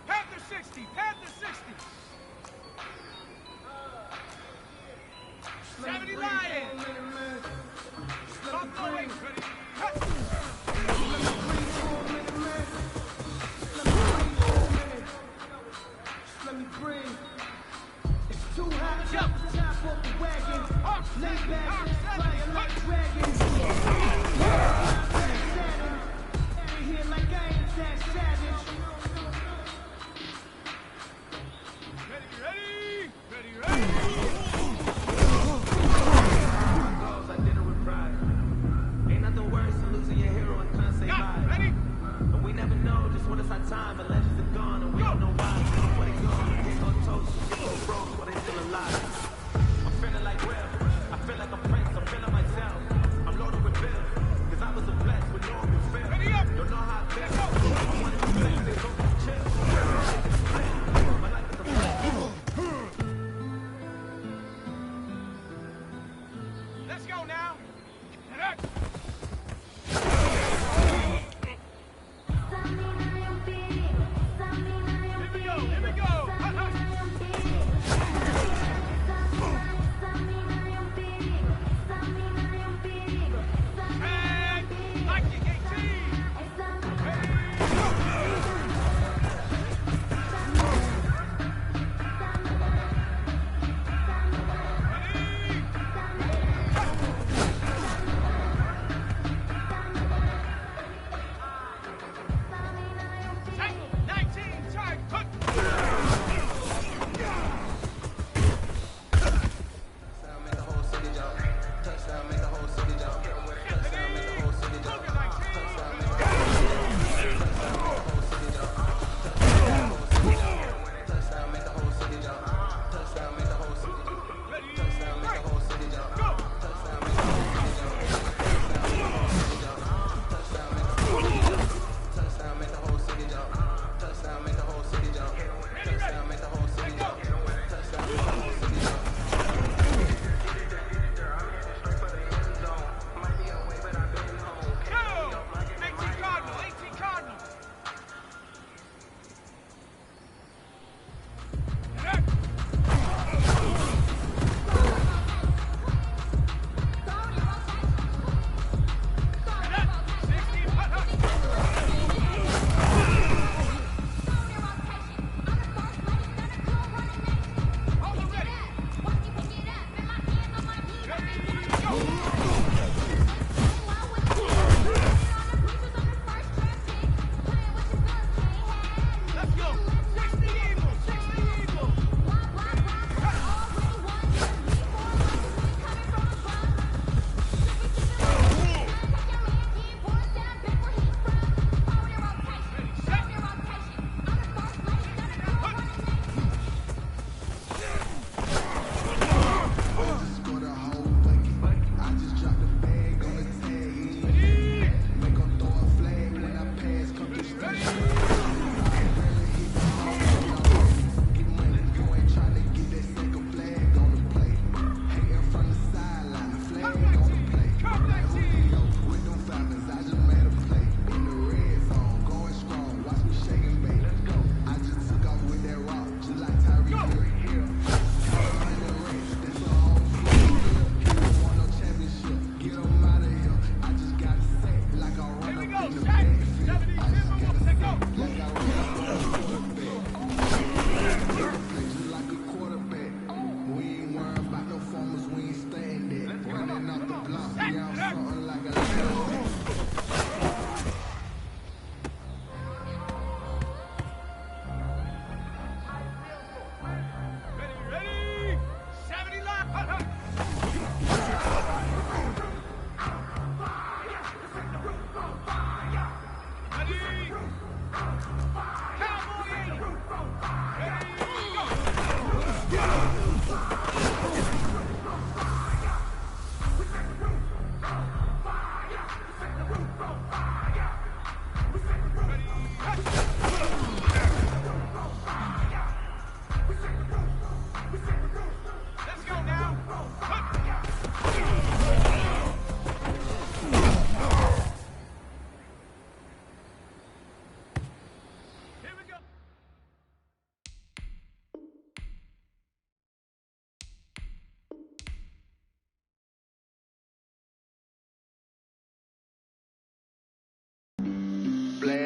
Panther 60! Panther 60! 70 Lion! Stop going! Let me breathe. It's too hot to jump the top off the wagon. Lay back, flying like dragons. Out of here like I ain't that savage. Ready! I did it with pride. Ain't nothing worse than losing your hero and can't say bye. Ready? But we never know just when it's our time, and legends are gone, and we don't know why. Where they gone, they go toast, they go broke, but they still alive. I'm feeling like Will, I feel like a prince, I'm feeling myself. I'm loaded with bills, cause I was a blessed with no open feel. Ready up! Don't know how I feel. I wanted to flex, they go chill. My life is a flex. Let's go now! Here we go! And like it, 18! Ready?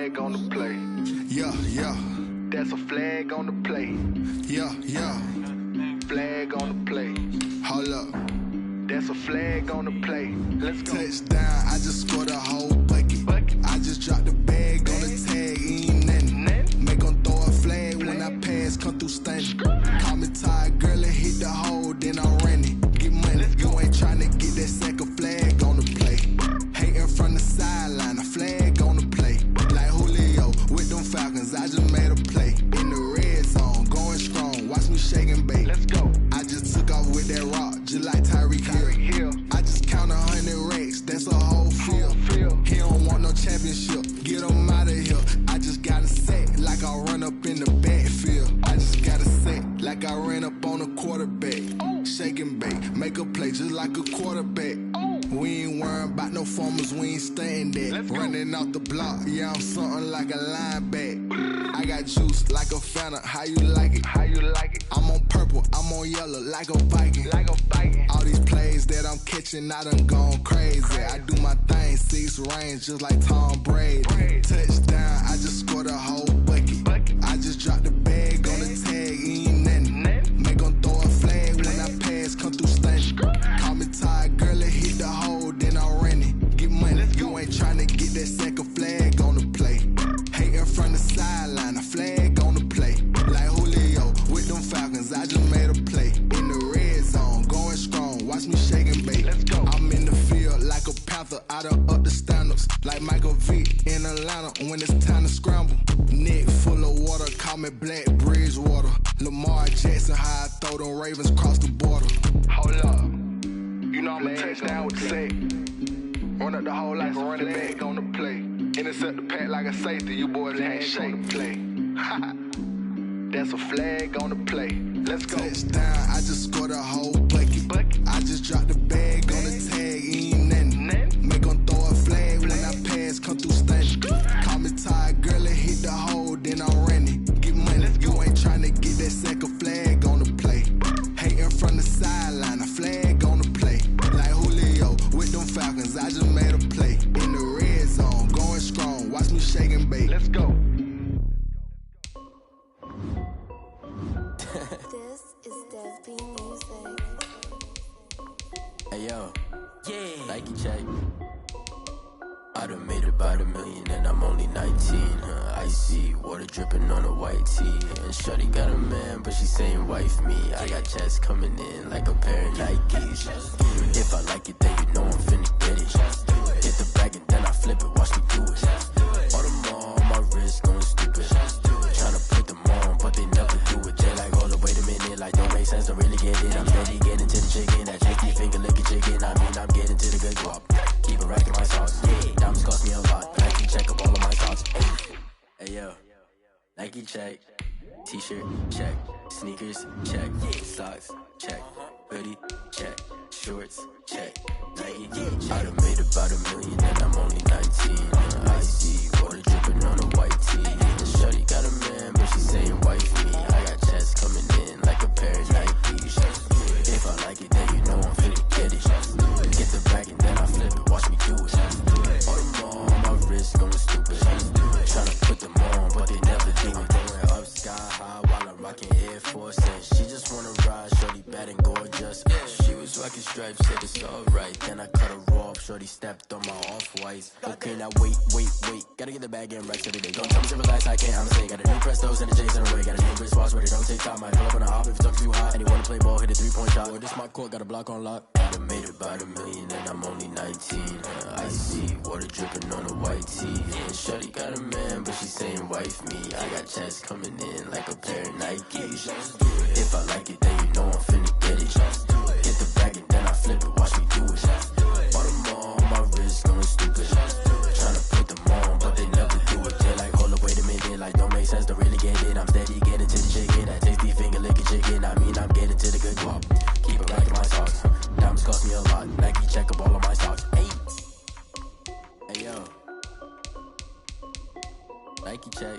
flag on the play. Yeah, yeah, That's a flag on the play. yeah, yeah. Flag on the play. Hold up. That's a flag on the play. Let's go. Touchdown, I just scored a whole bucket. I just dropped the bag on the tag, ain't nothing. Make 'em throw a flag when I pass, come through stunning. Call me tired, girl, and hit the hole, then I'm running. Get money, you ain't tryna get that second flag on the play. Hating from the sideline, a flag on the play. Like Julio with them Falcons, I just made a play. In the red zone, going strong, watch me shake and bake. Let's go. I just took off with that rock, just like Tyreek Hill. I just count 100 racks, that's a whole field. He don't want no championship, get him out of here. I just got a set, like I run up in the backfield. I just got a set, like I ran up on a quarterback. Shake and bake, make a play just like a quarterback. We ain't worrying about no formers, we ain't staying there. Running off the block, yeah, I'm something like a linebacker. I got juice like a Fanta, how you like it? How you like it? I'm on purple, I'm on yellow, like a Viking. Like a Viking. All these plays that I'm catching, I done gone crazy. I do my thing, 6 range, just like Tom Brady. Touchdown, I just scored a whole bucket. I just dropped the bag on the tag, ain't nothing. Make 'em throw a flag when I pass, come through stunning. Call me tired, girl, and hit the hole, then I'm running. Get money, you ain't tryna get that second flag on the play. Hating from the sideline, a flag on the play. Like Julio with them Falcons, I just made a play. In the red zone, going strong, watch me shake and bake. Let's go. I'm in the field like a Panther, I done up the standards. Like Michael Vick in Atlanta when it's time to scramble. Neck full of water, call me Black Bridgewater. Lamar Jackson, how I throw them Ravens cross the border. Hold up. You know I'm a touchdown with the sack. Run up the hole like a running back on the play. Intercept the pack like a safety. You boys ain't shake the play. That's a flag on the play. Let's go. Touchdown, I just scored a whole bucket. I just dropped the bag on the tag, ain't nothing. Make 'em throw a flag when I pass, come through stunning. Call me tired, girl, and hit the hole, then I'm running. Get money, you ain't tryna get that second flag on the play. Hating from the sideline, a flag on the play. Like Julio with them Falcons, I just made a play. In the red zone, going strong, watch me shake and bake. Let's go. This is Dev B Music. Hey yo, yeah, Nike check. I done made about $1 million and I'm only 19. Icy water dripping on a white tee. And shorty got a man, but she saying wife me. I got checks coming in like a pair of Nikes. If I like it, then you know I'm finna get it. Hit the bag and then I flip it, watch me do it. All them on my wrist going stupid. Tryna put them on, but they never do it. They like, hold up, wait a minute, like don't make sense, don't really get it. I'm steady getting to the chicken, that tricky finger licking chicken. I mean, I'm getting to the good guap. Keep it right in my sauce. Diamonds cost me a lot. Nike check up all of my thoughts. Hey yo, Nike check. T-shirt check. Sneakers check. Socks check. Hoodie check. Shorts check. Nike I done made about $1 million and I'm only 19. I see water dripping on a white tee. And shorty got a man, but she saying wife me. I got checks coming in like a pair of Nikes. If I like it, then you know I'm finna get it. Get the bag and then I flip it, watch me do it. All them on my wrist going stupid. Tryna put them on, but they never do it. Going up sky high while I'm rocking Air Force. And she just wanna ride, shorty bad and gorgeous. She was rocking stripes, said it's alright. Then I cut her off, shorty stepped on my off-whites. Okay, now wait. Gotta get the bag and racks every day. Don't tell me to relax, I can't, I'm say. Got a new Prestos and a J's in a way. Got a new Chris Foss where they don't take time. Might pull up on a hop if it's too hot. And he wanna play ball, hit a 3-point shot. Or this my court, got a block on lock. I done made about $1 million and I'm only 19. I see water dripping on a white tee. And shorty got a man, but she saying wife me. I got checks coming in like a pair of Nikes. If I like it, then you know I'm finna get it. Hit the bag and then I flip it, watch me do it. All them on my wrist going stupid. Tryna put them on, but they never do it. They're like, hold up, wait a minute, like don't make sense, don't really get it. I'm steady getting to the chicken, that tasty finger licking chicken. I mean, I'm getting to the good guap. Keep it right in my socks. Diamonds cost me a lot. Nike check up all of my stocks. Hey yo, Nike check.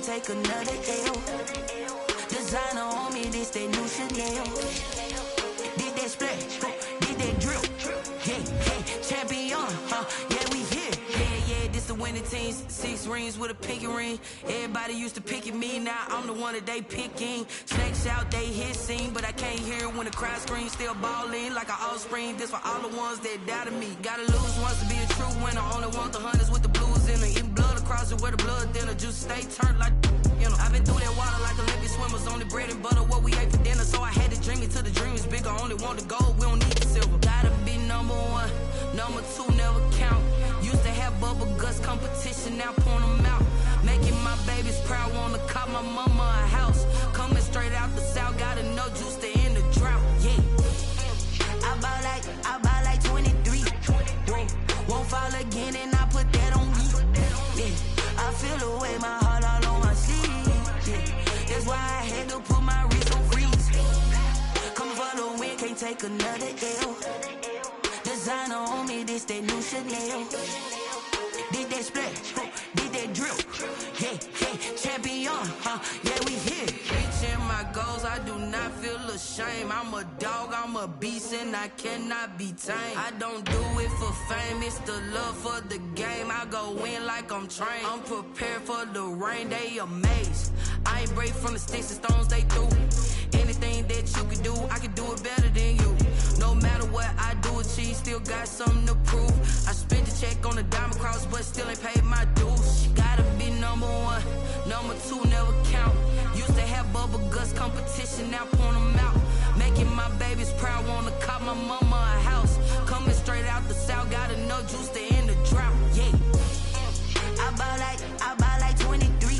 take another L. Designer on me, this that new Chanel. Did that splash, did that drill. Yeah, champion, yeah, we here. Yeah, this the winning teams. 6 rings with a pinky ring. Everybody used to pick at me, now I'm the one that they picking. Snakes out, they hissing, but I can't hear when the crowd screams. Still balling like an offspring. This for all the ones that doubted me. Gotta lose once to be a true winner. Only want the hunters with the blues in it. Eating blood across it where the blood dinner. Juice stay turned like, you know. I've been through that water like Olympic swimmers. Only bread and butter, what we ate for dinner. So I had to dream it till the dream is bigger. Only want the gold, we don't need the silver. Gotta be number 1, number 2 never count. Used to have bubble guts competition, now point them out. Making my babies proud, wanna cop my mama a house. Coming straight out the south, gotta know juice to end the drought. Yeah, I buy like 23. Won't fall again, and I put that on me. Yeah, I feel the way, my heart all on my sleeve. Yeah, that's why I had to put my wrist on freeze. Come for the win, can't take another L. Designer on me, this that new Chanel. Did that splash, did that drill. Yeah, champion, yeah, we here. Reaching my goals, I do not feel ashamed. I'm a dog, I'm a beast, and I cannot be tamed. I don't do it for fame, it's the love for the game. I go in like I'm trained. I'm prepared for the rain, they amazed. I ain't break from the sticks and stones they threw. Anything that you can do, I can do it better than you. No matter what I do, achieve, still got something to prove. I spent the check on the diamond cross, but still ain't paid my dues. Gotta be number 1, number 2 never count. Used to have bubble guts competition, now point them out. Making my babies proud, wanna cop my mama a house. Coming straight out the south, gotta know juice to end the drought. Yeah, I buy like 23.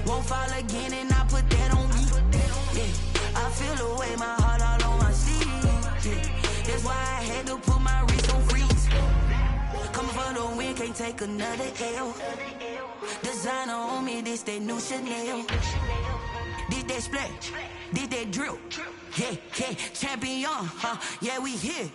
Won't fall again, and I put that on me. Yeah, I feel the way, my heart all on my sleeve. Yeah, that's why I had to put my wrist on freeze. Coming for the win, can't take another L. Designer on me, this that new Chanel. Did that splash, did that drill. Yeah, champion, yeah, we here.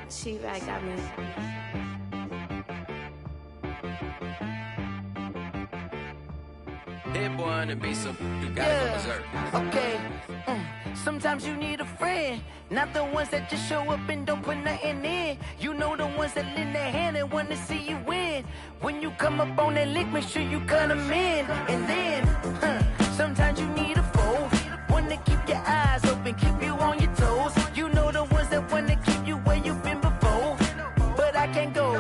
She-Rag got me. Hit boy on the beat, so you gotta go berserk. Okay. Sometimes you need a friend, not the ones that just show up and don't put nothing in. You know the ones that lend their hand and want to see you win. When you come up on that lick, make sure you cut them in. And then, sometimes you need a foe, one to keep your eyes open, keep you on your toes. You know the ones that want to keep you where you've been before. But I can't go,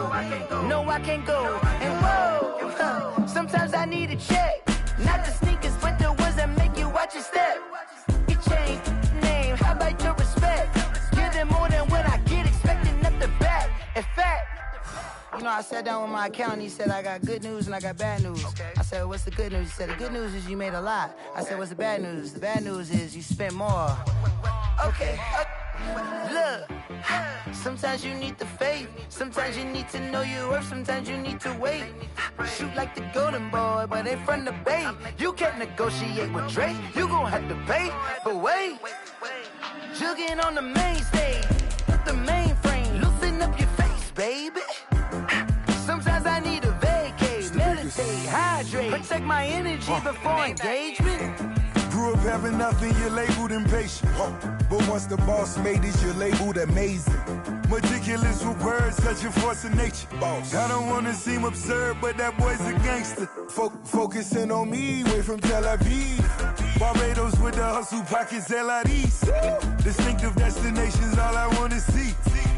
no I can't go. And whoa, sometimes I need a check. Not the sneakers, but the ones that make you watch your step. You change name, how about your respect? Give them more than what I get, expecting nothing back. In fact, you know, I sat down with my accountant, he said I got good news and I got bad news. I said, what's the good news? He said, the good news is you made a lot. I said, what's the bad news? The bad news is you spent more. Okay. Look, sometimes you need the faith, sometimes you need to know your worth, sometimes you need to wait. Shoot like the golden boy, but ain't from the bay. You can't negotiate with Drake, you gon' have to pay. But wait, jugging on the main stage, the mainframe, loosen up your face, baby. Sometimes I need a vacate, meditate, hydrate, protect my energy before engagement. Grew up having nothing, you're labeled impatient. But once the boss made it, you're labeled amazing. Meticulous with words, such a force of nature. I don't wanna seem absurd, but that boy's a gangster. Focusing on me, way from Tel Aviv. Barbados with the hustle pockets, LIDs. Distinctive destinations, all I wanna see.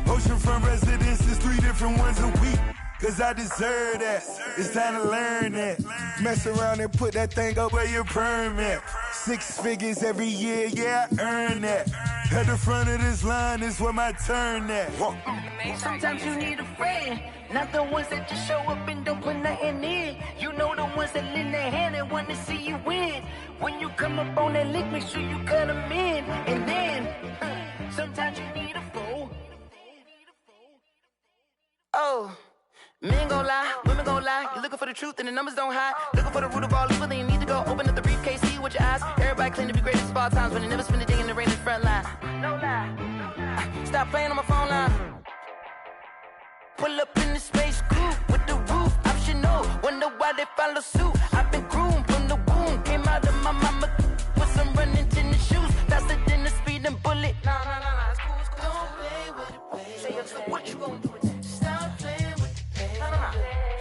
Oceanfront residences, 3 different ones a week. Cause I deserve that, it's time to learn that. Mess around and put that thing up where your perm at. 6 figures every year, yeah, I earn that. At the front of this line is where my turn at. Sometimes you need a friend, not the ones that just show up and don't put nothing in. You know the ones that lend their hand and want to see you win. When you come up on that lick, make sure you cut them in. And then, sometimes you need a fool. Oh, men gon' lie, women gon' lie. You're looking for the truth and the numbers don't hide. Looking for the root of all evil, then you need to go open up the briefcase, see with your eyes. Everybody claim to be greatest of all times, but they never spend a day in the rain in the front line. No lie. Stop playing on my phone line. Pull up in the space coupe with the roof optional. Wonder why they follow suit. I've been groomed from the womb. Came out of my mama with some running tennis shoes. Faster than the speeding bullet. Nah, it's cool, it's cool. Don't play with it, baby. Say so what you gon' do with it? Stop playing with it, baby. Nah.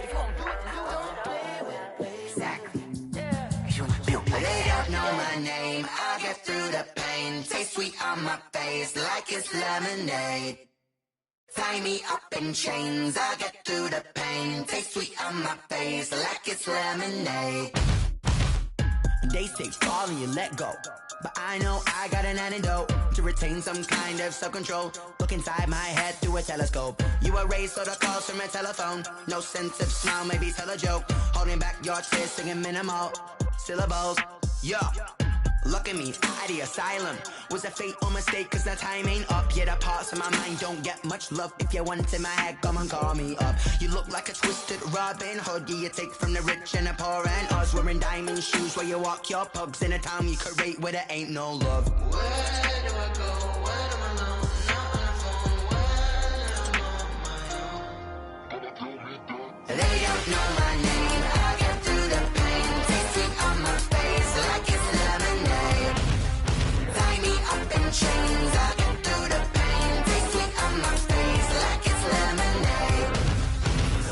If you gon' do it, then you don't play with it, baby. Exactly. Yeah. You feel like they don't know my name. I get through the pain. Taste sweet on my face like it's lemonade. Tie me up in chains, I get through the pain. Taste sweet on my face like it's lemonade. They say fall and you let go, but I know I got an antidote to retain some kind of self-control. Look inside my head through a telescope. You erase all the calls from a telephone. No sense of smile, maybe tell a joke. Holding back your tears, singing minimal syllables. Yeah. Look at me, out the asylum. Was a fate or mistake, cause the time ain't up. Yet the parts of my mind don't get much love. If you want in my head, come and call me up. You look like a twisted Robin Hood. You take from the rich and the poor and us. Wearing diamond shoes where you walk your pugs. In a town you create where there ain't no love. Where do I go? When am I alone? Not on the phone. When I'm on my own. They don't know my name. I get through the pain. Taste sweet on my face like it's lemonade. Tie me up in chains. I get through the pain. Taste sweet on my face like it's lemonade.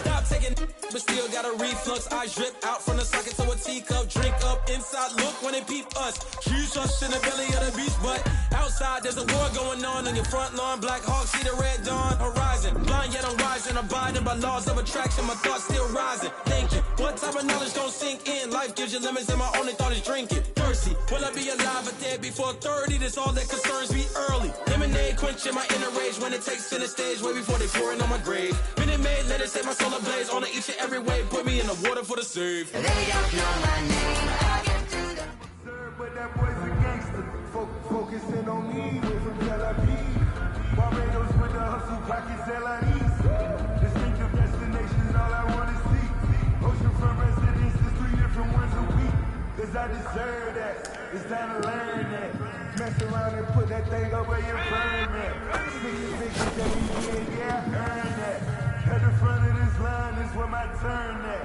Stop taking but still got a reflux. I drip out from the socket to a teacup. Drink up inside, look when they peep us. Shoes us in the belly of the beast, but outside there's a war going on your front lawn. Black Hawk, see the red dawn horizon. Blind yet I'm rising, abiding by laws of attraction. My thoughts still rising, thinking what type of knowledge gon' sink in? Life gives you limits and my only thought is drinking. Thirsty, will I be alive or dead before 30? That's all that concerns me early. Lemonade quenching my inner rage when it takes to the stage way before they pouring on my grave. Minute Maid, let it set my soul ablaze on each and every way. Put me in the water for the save. They don't know my name. I get through the. But that boy's a gangster. Focusing on me, we're from Tel Aviv. Barbados with the hustle, pockets LIEs. Distinctive destinations, all I wanna see. Oceanfront residences, 3 different ones a week. Cause I deserve that. It's time to learn that. Mess around and put that thing up where you burn that. 6 figures every year, yeah, I earn that. At the front of this line is where my turn at.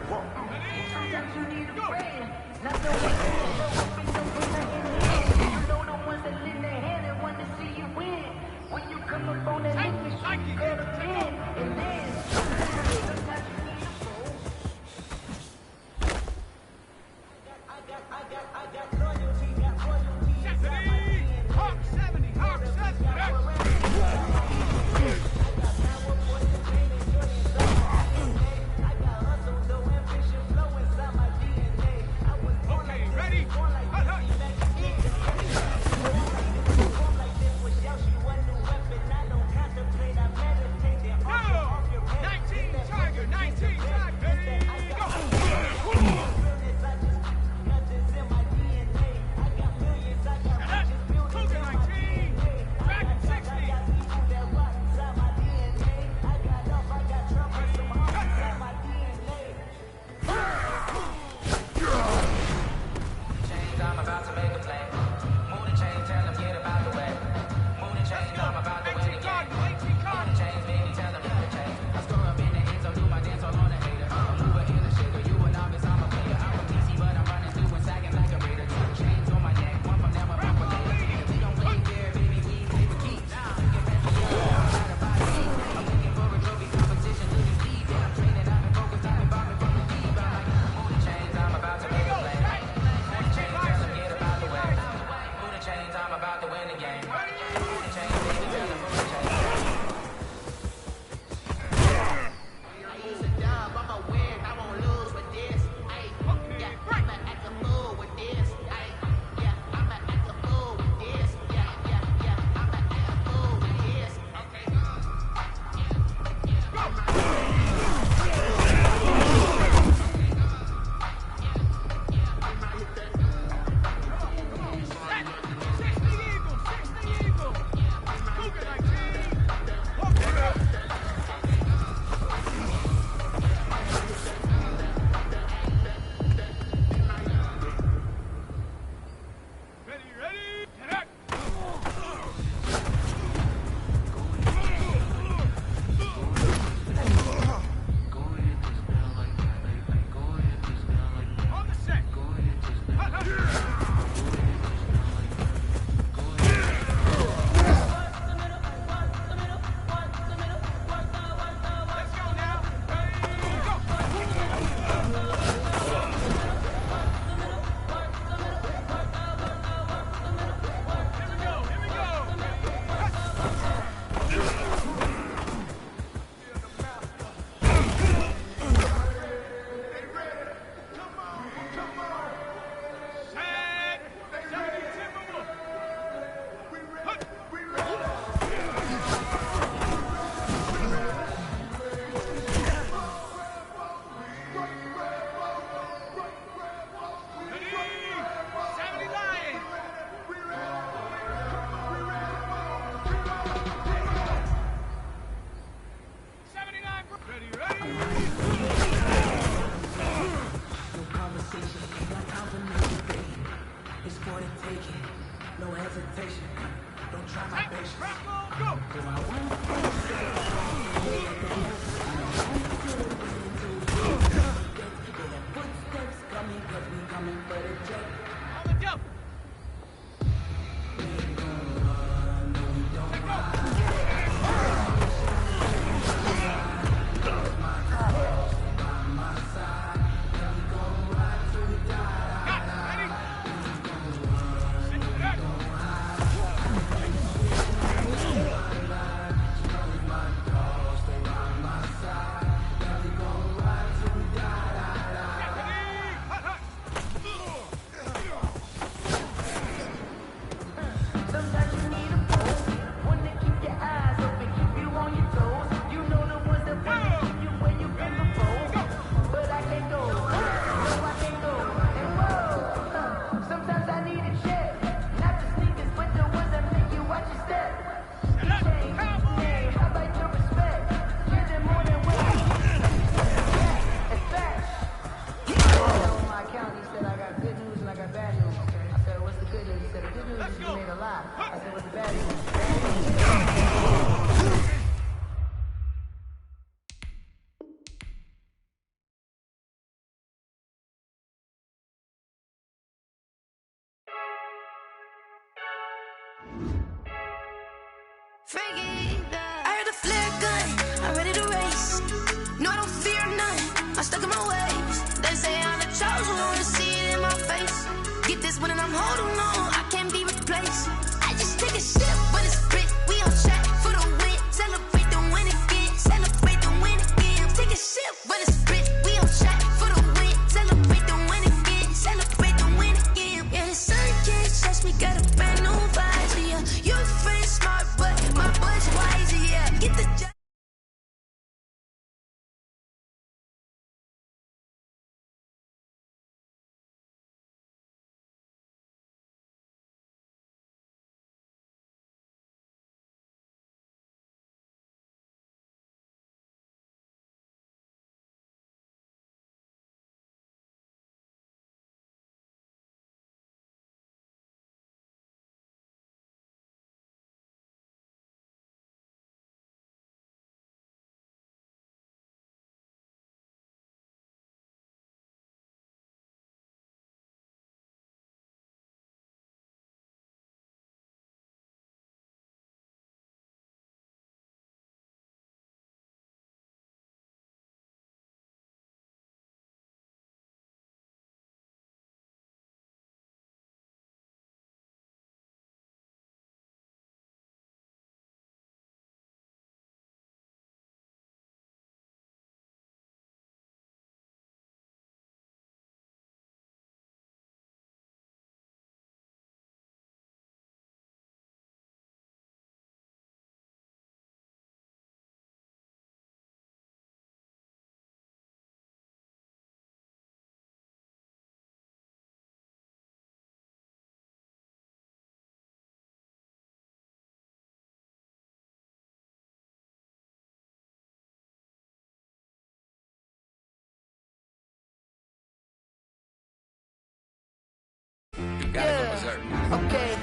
Sometimes you need a friend, not the ones that show up and don't put nothing in. You know the ones that lend their hand and want to see you win. When you come up on that lick, make sure you cut them in. And then, sometimes you need a fool. I got loyalty, got royalty. Hawk 70, Hawk 70. Okay, ready? Hut, hut. No hesitation. Don't try my patience. Footsteps coming, cause we coming for the check. On the jump. Sometimes you need a pose, one to keep your eyes open, keep you on your toes. You know the ones that want to keep you where you've been before. But I can't go, no I can't go. And whoa, sometimes I need a check. Not the sneakers, but the ones that make you watch your step. Change, name, how about your respect? Give them more than what I get. It's fact. On my account, he said I got good news and I got bad news. I said, what's the good news? He said, the good news is you made a lot. I said, what's the bad news? I heard the flare gun, I'm ready to race. No, I don't fear none, I'm stuck in my ways. They say I'm the chosen one, to see it in my face. Get this one and I'm holding on, I can't be replaced. I just take a sip, but it's split, we on track for the win. Celebrate the win again, celebrate the win again. Take a sip, but it's split, we on track for the win. Celebrate the win again, celebrate the win again. Yeah, the sun can't touch me, got a brand new visor, yeah. Your friend smart, but my bud's wiser, yeah. Get the job. Okay.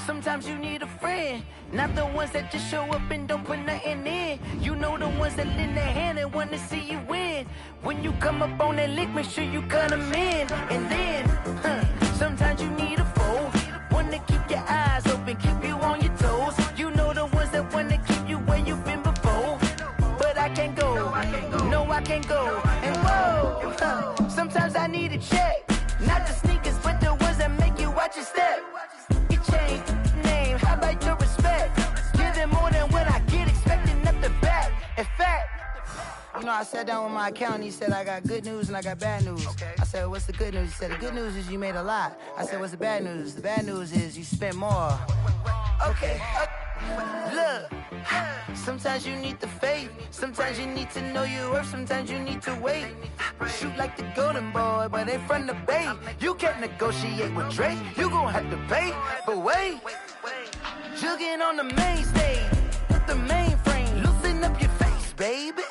Sometimes you need a friend, not the ones that just show up and don't put nothing in. You know the ones that lend their hand and want to see you win. When you come up on that lick, make sure you cut them in. And then, sometimes you need a foe, one to keep your eyes open, keep you on your toes. You know the ones that want to keep you where you've been before. But I can't go, no I can't go. And whoa, sometimes I need a check. Not the sneakers, but the ones that make you watch your step. You change name, how about your respect? Give them more than what I get, expecting nothing back. In fact, you know, I sat down with my accountant, he said I got good news and I got bad news. I said, what's the good news? He said, the good news is you made a lot. I said, what's the bad news? The bad news is you spent more. Okay. Look, sometimes you need the faith, sometimes you need to know your worth, sometimes you need to wait. Shoot like the golden boy, but ain't from the bay. You can't negotiate with Drake, you gon' have to pay. But wait, jugging on the main stage, with the mainframe, loosen up your face, baby.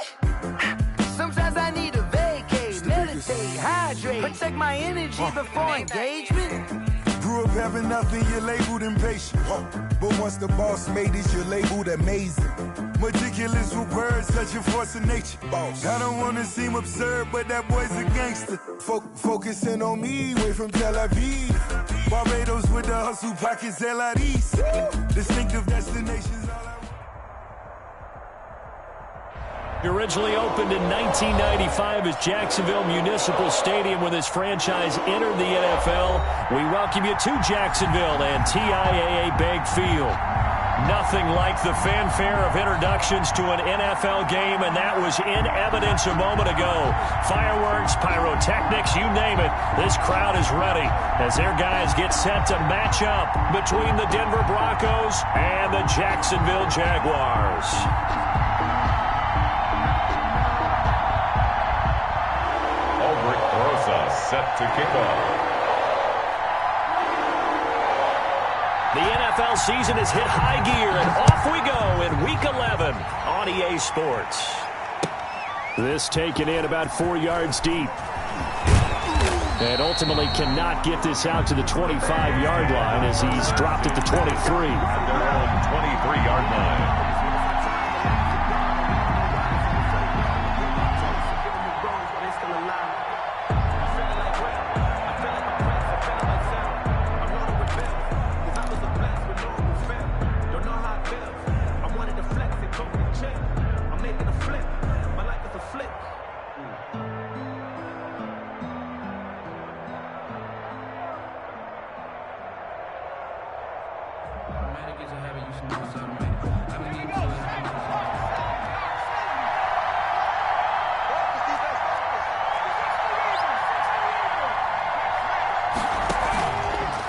Sometimes I need a vacate, meditate, hydrate, protect my energy before engagement. grew up having nothing, you're labeled impatient. But once the boss made it, you're labeled amazing. Meticulous with words, such a force of nature. I don't want to seem absurd, but that boy's a gangster. Focusing on me, way from Tel Aviv. Barbados with the hustle, pockets LREs. Distinctive destinations. Originally opened in 1995 as Jacksonville Municipal Stadium when this franchise entered the NFL. We welcome you to Jacksonville and TIAA Bank Field. Nothing like the fanfare of introductions to an NFL game, and that was in evidence a moment ago. Fireworks, pyrotechnics, you name it. This crowd is ready as their guys get set to match up between the Denver Broncos and the Jacksonville Jaguars. Set to kick off. The NFL season has hit high gear, and off we go in Week 11 on EA Sports. This taken in about 4 yards deep. And ultimately cannot get this out to the 25-yard line as he's dropped at the 23. At their own 23-yard line.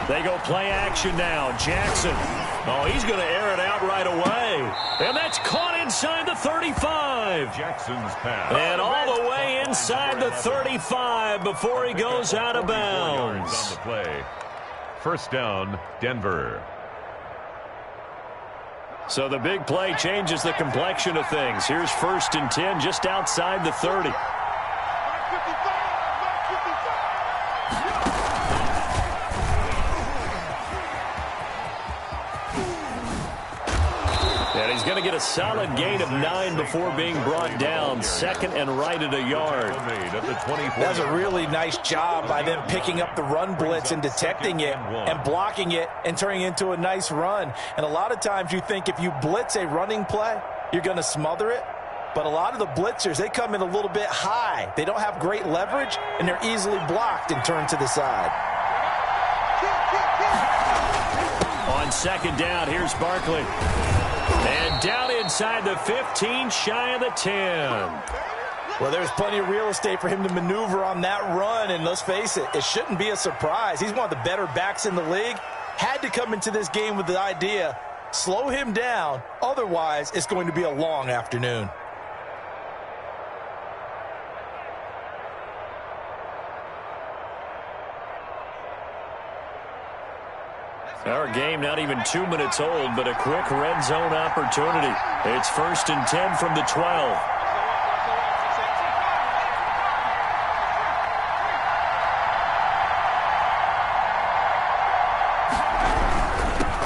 They go play action now. Jackson. Oh, he's going to air it out right away. And that's caught inside the 35. Jackson's pass. And all the way inside the 35 before he goes out of bounds. On the play. First down, Denver. So the big play changes the complexion of things. Here's 1st and 10 just outside the 30. And he's going to get a solid gain of 9 before being brought down. 2nd and right at a yard. That's a really nice job by them picking up the run blitz and detecting it and blocking it and turning it into a nice run. And a lot of times you think if you blitz a running play, you're going to smother it. But a lot of the blitzers, they come in a little bit high. They don't have great leverage, and they're easily blocked and turned to the side. On 2nd down, here's Barkley. And down inside the 15, shy of the 10. Well, there's plenty of real estate for him to maneuver on that run, and let's face it, it shouldn't be a surprise. He's one of the better backs in the league. Had to come into this game with the idea, slow him down, otherwise it's going to be a long afternoon. Our game not even 2 minutes old, but a quick red zone opportunity. It's 1st and 10 from the 12.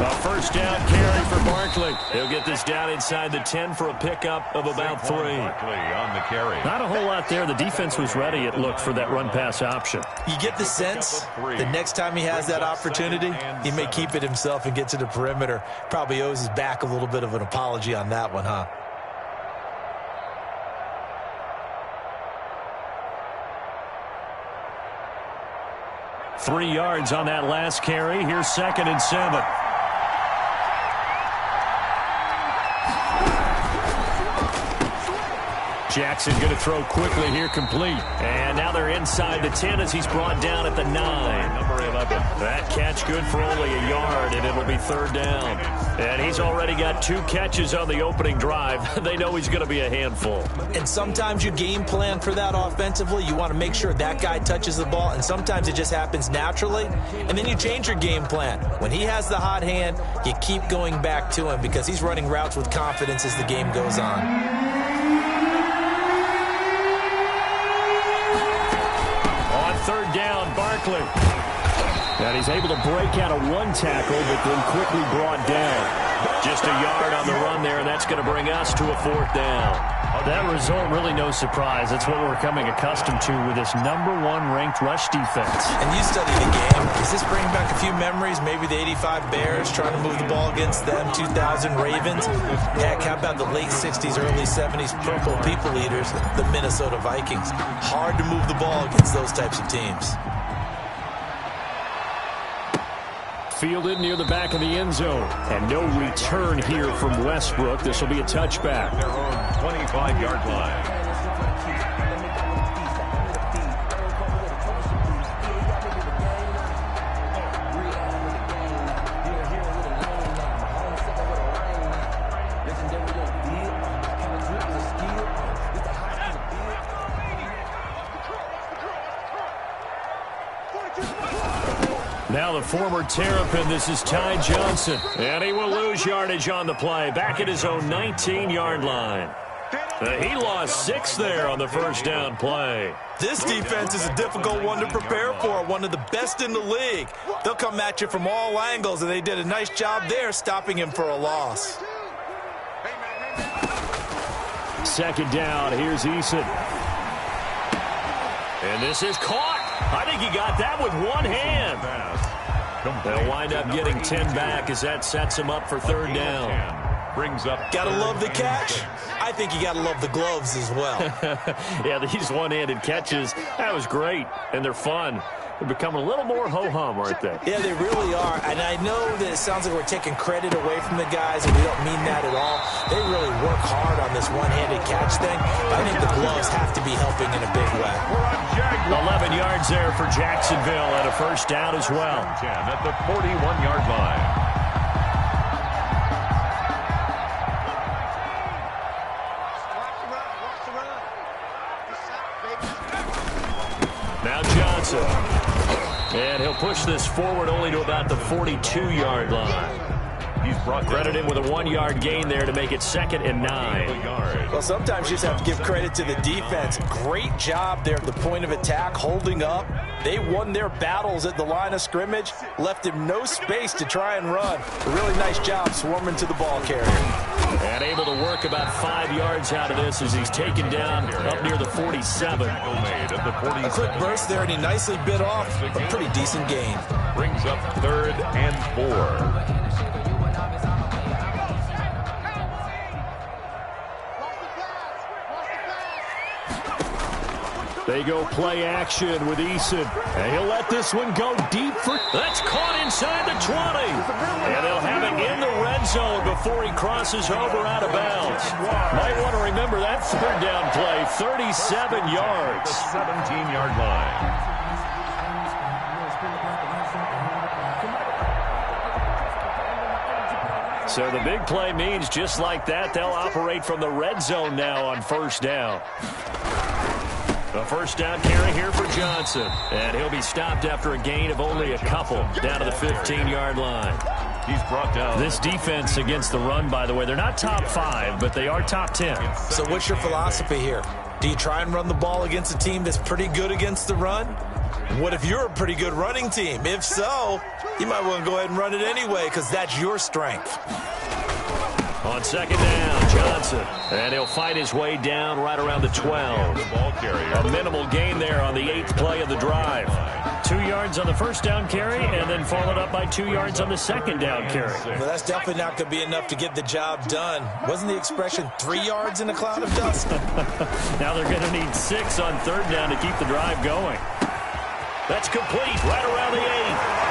A first down carry for Barkley. He'll get this down inside the 10 for a pickup of about 3. Barkley on the carry. Not a whole lot there. The defense was ready, it looked, for that run-pass option. You get the sense the next time he has that opportunity, he may keep it himself and get to the perimeter. Probably owes his back a little bit of an apology on that one, huh? Three yards on that last carry. Here's 2nd and 7. Jackson going to throw quickly here, complete. And now they're inside the 10 as he's brought down at the 9. Number 11. That catch good for only a yard, and it'll be 3rd down. And he's already got 2 catches on the opening drive. They know he's going to be a handful. And sometimes you game plan for that offensively. You want to make sure that guy touches the ball, and sometimes it just happens naturally. And then you change your game plan. When he has the hot hand, you keep going back to him because he's running routes with confidence as the game goes on. On 3rd down, Barkley. And he's able to break out of one tackle, but then quickly brought down. Just a yard on the run there, and that's going to bring us to a 4th down. That result, really no surprise. That's what we're becoming accustomed to with this #1 ranked rush defense. And you study the game. Does this bring back a few memories? Maybe the 85 Bears trying to move the ball against them, 2000 Ravens. Heck, how about the late 60s, early 70s Purple People Eaters, the Minnesota Vikings? Hard to move the ball against those types of teams. Fielded near the back of the end zone. And no return here from Westbrook. This will be a touchback. Their own 25-yard line. Now the former Terrapin, this is Ty Johnson. And he will lose yardage on the play. Back at his own 19-yard line. He lost 6 there on the first down play. This defense is a difficult one to prepare for, one of the best in the league. They'll come at you from all angles, and they did a nice job there stopping him for a loss. Second down, here's Eason. And this is caught. I think he got that with one hand. They'll wind up getting 10 back as that sets him up for 3rd down. Brings up. Gotta love the catch. I think you gotta love the gloves as well. Yeah, these one-handed catches, that was great, and they're fun. They're becoming a little more ho-hum, aren't they? Yeah, they really are. And I know that it sounds like we're taking credit away from the guys, and we don't mean that at all. They really work hard on this one-handed catch thing. I think the gloves have to be helping in a big way. 11 yards there for Jacksonville and a first down as well. 10 at the 41-yard line. Now Johnson. And he'll push this forward only to about the 42-yard line. He's brought credit in with a 1-yard gain there to make it 2nd and 9. Well, sometimes you just have to give credit to the defense. Great job there at the point of attack, holding up. They won their battles at the line of scrimmage, left him no space to try and run. A really nice job swarming to the ball carrier. And able to work about 5 yards out of this as he's taken down up near the 47. A quick burst there, and he nicely bit off a pretty decent gain. Brings up 3rd and 4. They go play action with Eason. And he'll let this one go deep for... That's caught inside the 20. And they'll have it in the red zone before he crosses over out of bounds. Might want to remember that 3rd down play. 37 yards. 17-yard line. So the big play means just like that, they'll operate from the red zone now on first down. A first down carry here for Johnson. And he'll be stopped after a gain of only a couple down to the 15-yard line. He's brought down. This defense against the run, by the way, they're not top 5, but they are top 10. So what's your philosophy here? Do you try and run the ball against a team that's pretty good against the run? What if you're a pretty good running team? If so, you might want to go ahead and run it anyway because that's your strength. On second down, Johnson. And he'll fight his way down right around the 12. A minimal gain there on the 8th play of the drive. 2 yards on the first down carry and then followed up by 2 yards on the second down carry. Well, that's definitely not going to be enough to get the job done. Wasn't the expression 3 yards in a cloud of dust? Now they're going to need 6 on 3rd down to keep the drive going. That's complete right around the 8.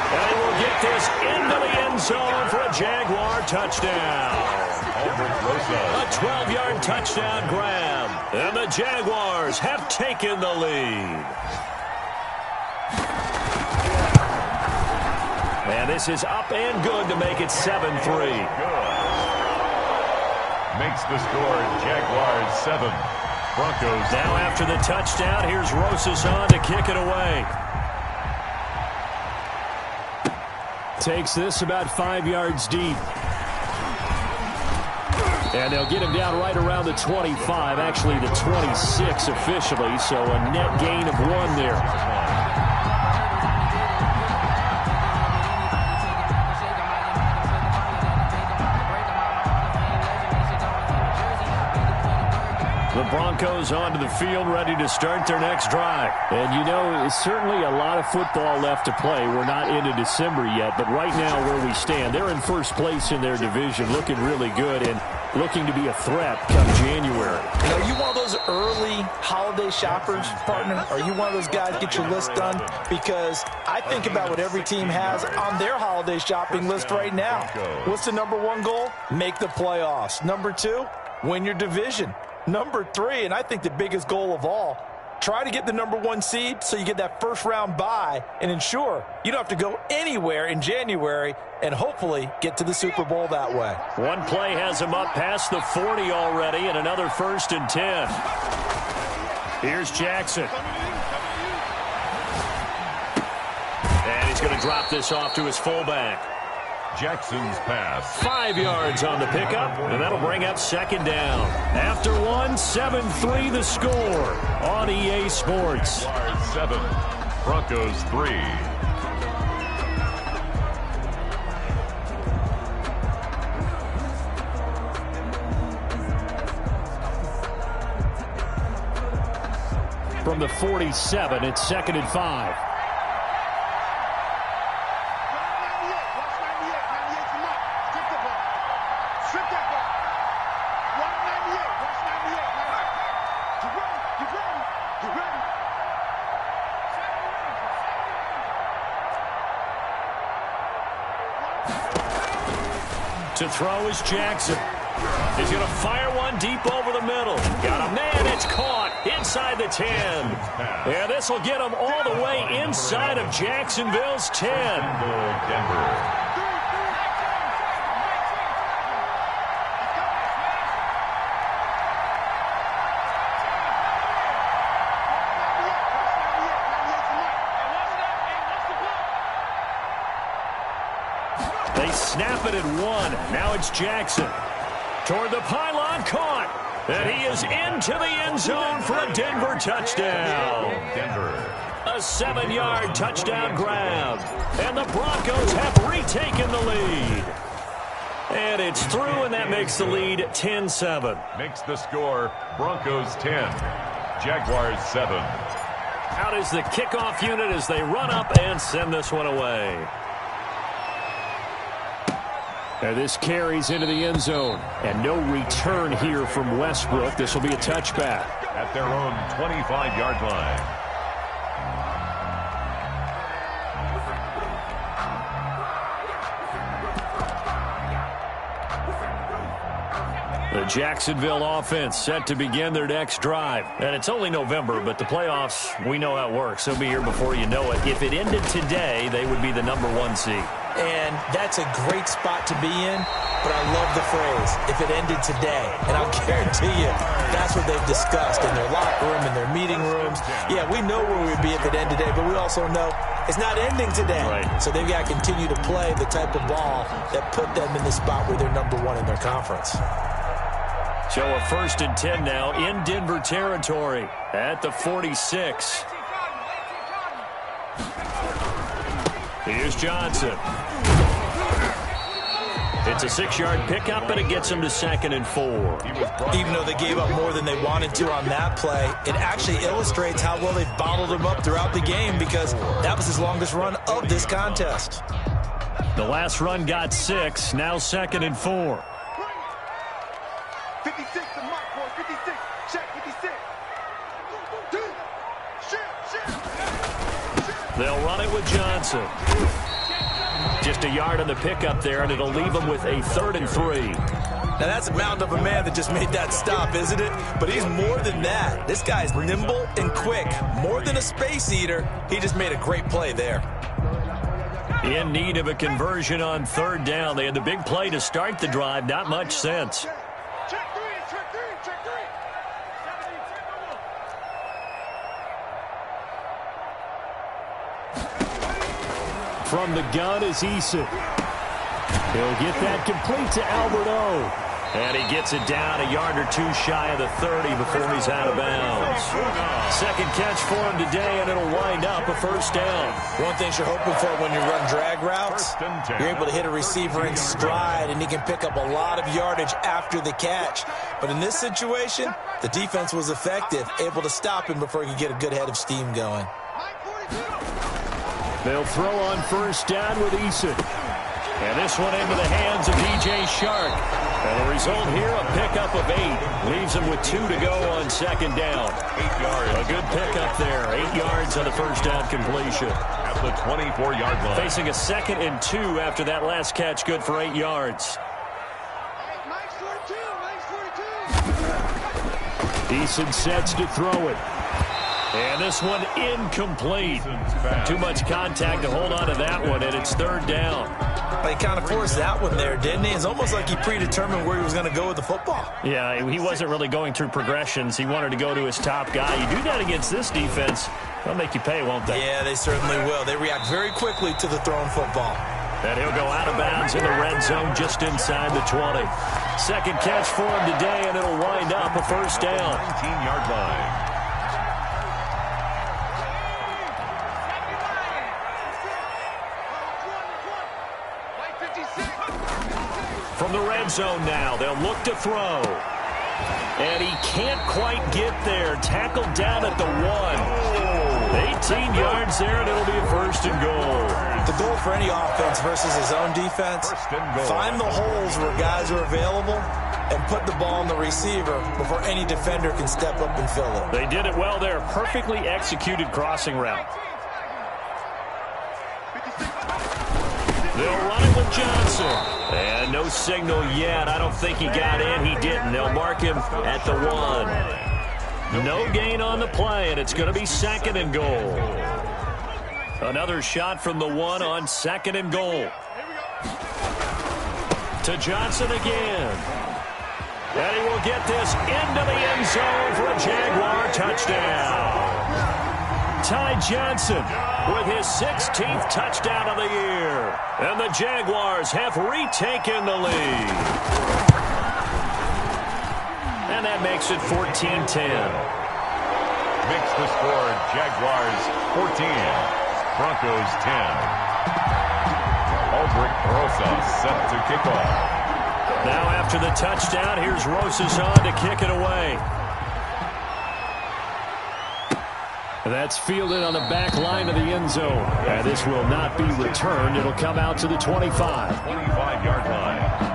And he will get this into the end zone for a Jaguar touchdown. A 12-yard touchdown grab. And the Jaguars have taken the lead. And this is up and good to make it 7-3. Makes the score Jaguars 7. Broncos. Now after the touchdown, here's Rosas on to kick it away. Takes this about 5 yards deep. And they'll get him down right around the 25, actually the 26 officially, so a net gain of 1 there. The Broncos onto the field, ready to start their next drive. And, you know, it's certainly a lot of football left to play. We're not into December yet, but right now where we stand, they're in first place in their division, looking really good and looking to be a threat come January. You know, are you one of those early holiday shoppers, partner? Are you one of those guys get your list done? Because I think about what every team has on their holiday shopping list right now. What's the number one goal? Make the playoffs. Number two, win your division. Number three, and I think the biggest goal of all, try to get the number one seed so you get that first round bye and ensure you don't have to go anywhere in January and hopefully get to the Super Bowl that way. One play has him up past the 40 already and another 1st and 10. Here's Jackson. And he's going to drop this off to his fullback. Jackson's pass. 5 yards on the pickup, and that'll bring up 2nd down. After one, 7-3 the score on EA Sports. 7, Broncos 3. From the 47, it's 2nd and 5. To throw is Jackson. He's going to fire one deep over the middle. Got a man. It's caught inside the 10. Yeah, this will get him all the way inside of Jacksonville's 10. Denver. They snap it at 1. Now it's Jackson. Toward the pylon, caught. And he is into the end zone for a Denver touchdown. Denver. A 7-yard touchdown grab. And the Broncos have retaken the lead. And it's through, and that makes the lead 10-7. Makes the score Broncos 10, Jaguars 7. Out is the kickoff unit as they run up and send this one away. And this carries into the end zone. And no return here from Westbrook. This will be a touchback. At their own 25-yard line. The Jacksonville offense set to begin their next drive. And it's only November, but the playoffs, we know how it works. They'll be here before you know it. If it ended today, they would be the number 1 seed. And that's a great spot to be in, but I love the phrase, if it ended today. And I'll guarantee you, that's what they've discussed in their locker room, in their meeting rooms. Yeah, we know where we'd be if it ended today, but we also know it's not ending today. Right. So they've got to continue to play the type of ball that put them in the spot where they're number 1 in their conference. So a 1st and 10 now in Denver territory at the 46. Here's Johnson. It's a 6-yard pickup, and it gets him to 2nd and 4. Even though they gave up more than they wanted to on that play, it actually illustrates how well they've bottled him up throughout the game because that was his longest run of this contest. The last run got 6, now 2nd and 4. 56 to mark, boy. 56. Check 56. They'll run it with Johnson. Just a yard on the pickup there, and it'll leave them with a 3rd and 3. Now, that's a mound of a man that just made that stop, isn't it? But he's more than that. This guy's nimble and quick. More than a space eater, he just made a great play there. In need of a conversion on 3rd down. They had the big play to start the drive. Not much sense. Check 3. From the gun is Eason. He'll get that complete to Albert O. And he gets it down a yard or two shy of the 30 before he's out of bounds. Second catch for him today, and it'll wind up a first down. One thing you're hoping for when you run drag routes, you're able to hit a receiver in stride, and he can pick up a lot of yardage after the catch. But in this situation, the defense was effective, able to stop him before he could get a good head of steam going. They'll throw on first down with Eason. And this one into the hands of DJ Shark. And the result here, a pickup of 8. Leaves him with 2 to go on second down. 8 yards. A good pickup there. 8 yards on the first down completion. At the 24-yard line. Facing a 2nd and 2 after that last catch, good for 8 yards. Eason sets to throw it. And this one incomplete. Too much contact to hold on to that one, and it's third down. He kind of forced that one there, didn't he? It's almost like he predetermined where he was going to go with the football. Yeah, he wasn't really going through progressions. He wanted to go to his top guy. You do that against this defense, they'll make you pay, won't they? Yeah, they certainly will. They react very quickly to the thrown football. And he'll go out of bounds in the red zone just inside the 20. Second catch for him today, and it'll wind up a first down. 19-yard line. From the red zone now, they'll look to throw. And he can't quite get there. Tackled down at the 1. 18 yards there, and it'll be a first and goal. The goal for any offense versus his own defense, find the holes where guys are available and put the ball on the receiver before any defender can step up and fill it. They did it well there. Perfectly executed crossing route. They'll run it with Johnson. And no signal yet. I don't think he got in. He didn't. They'll mark him at the 1. No gain on the play, and it's going to be 2nd and goal. Another shot from the 1 on 2nd and goal. To Johnson again. And he will get this into the end zone for a Jaguar touchdown. Ty Johnson with his 16th touchdown of the year. And the Jaguars have retaken the lead. And that makes it 14-10. Makes the score Jaguars 14, Broncos 10. Aldrich Rosas set to kick off. Now after the touchdown, here's Rosas on to kick it away. That's fielded on the back line of the end zone. And this will not be returned. It'll come out to the 25. 25-yard line.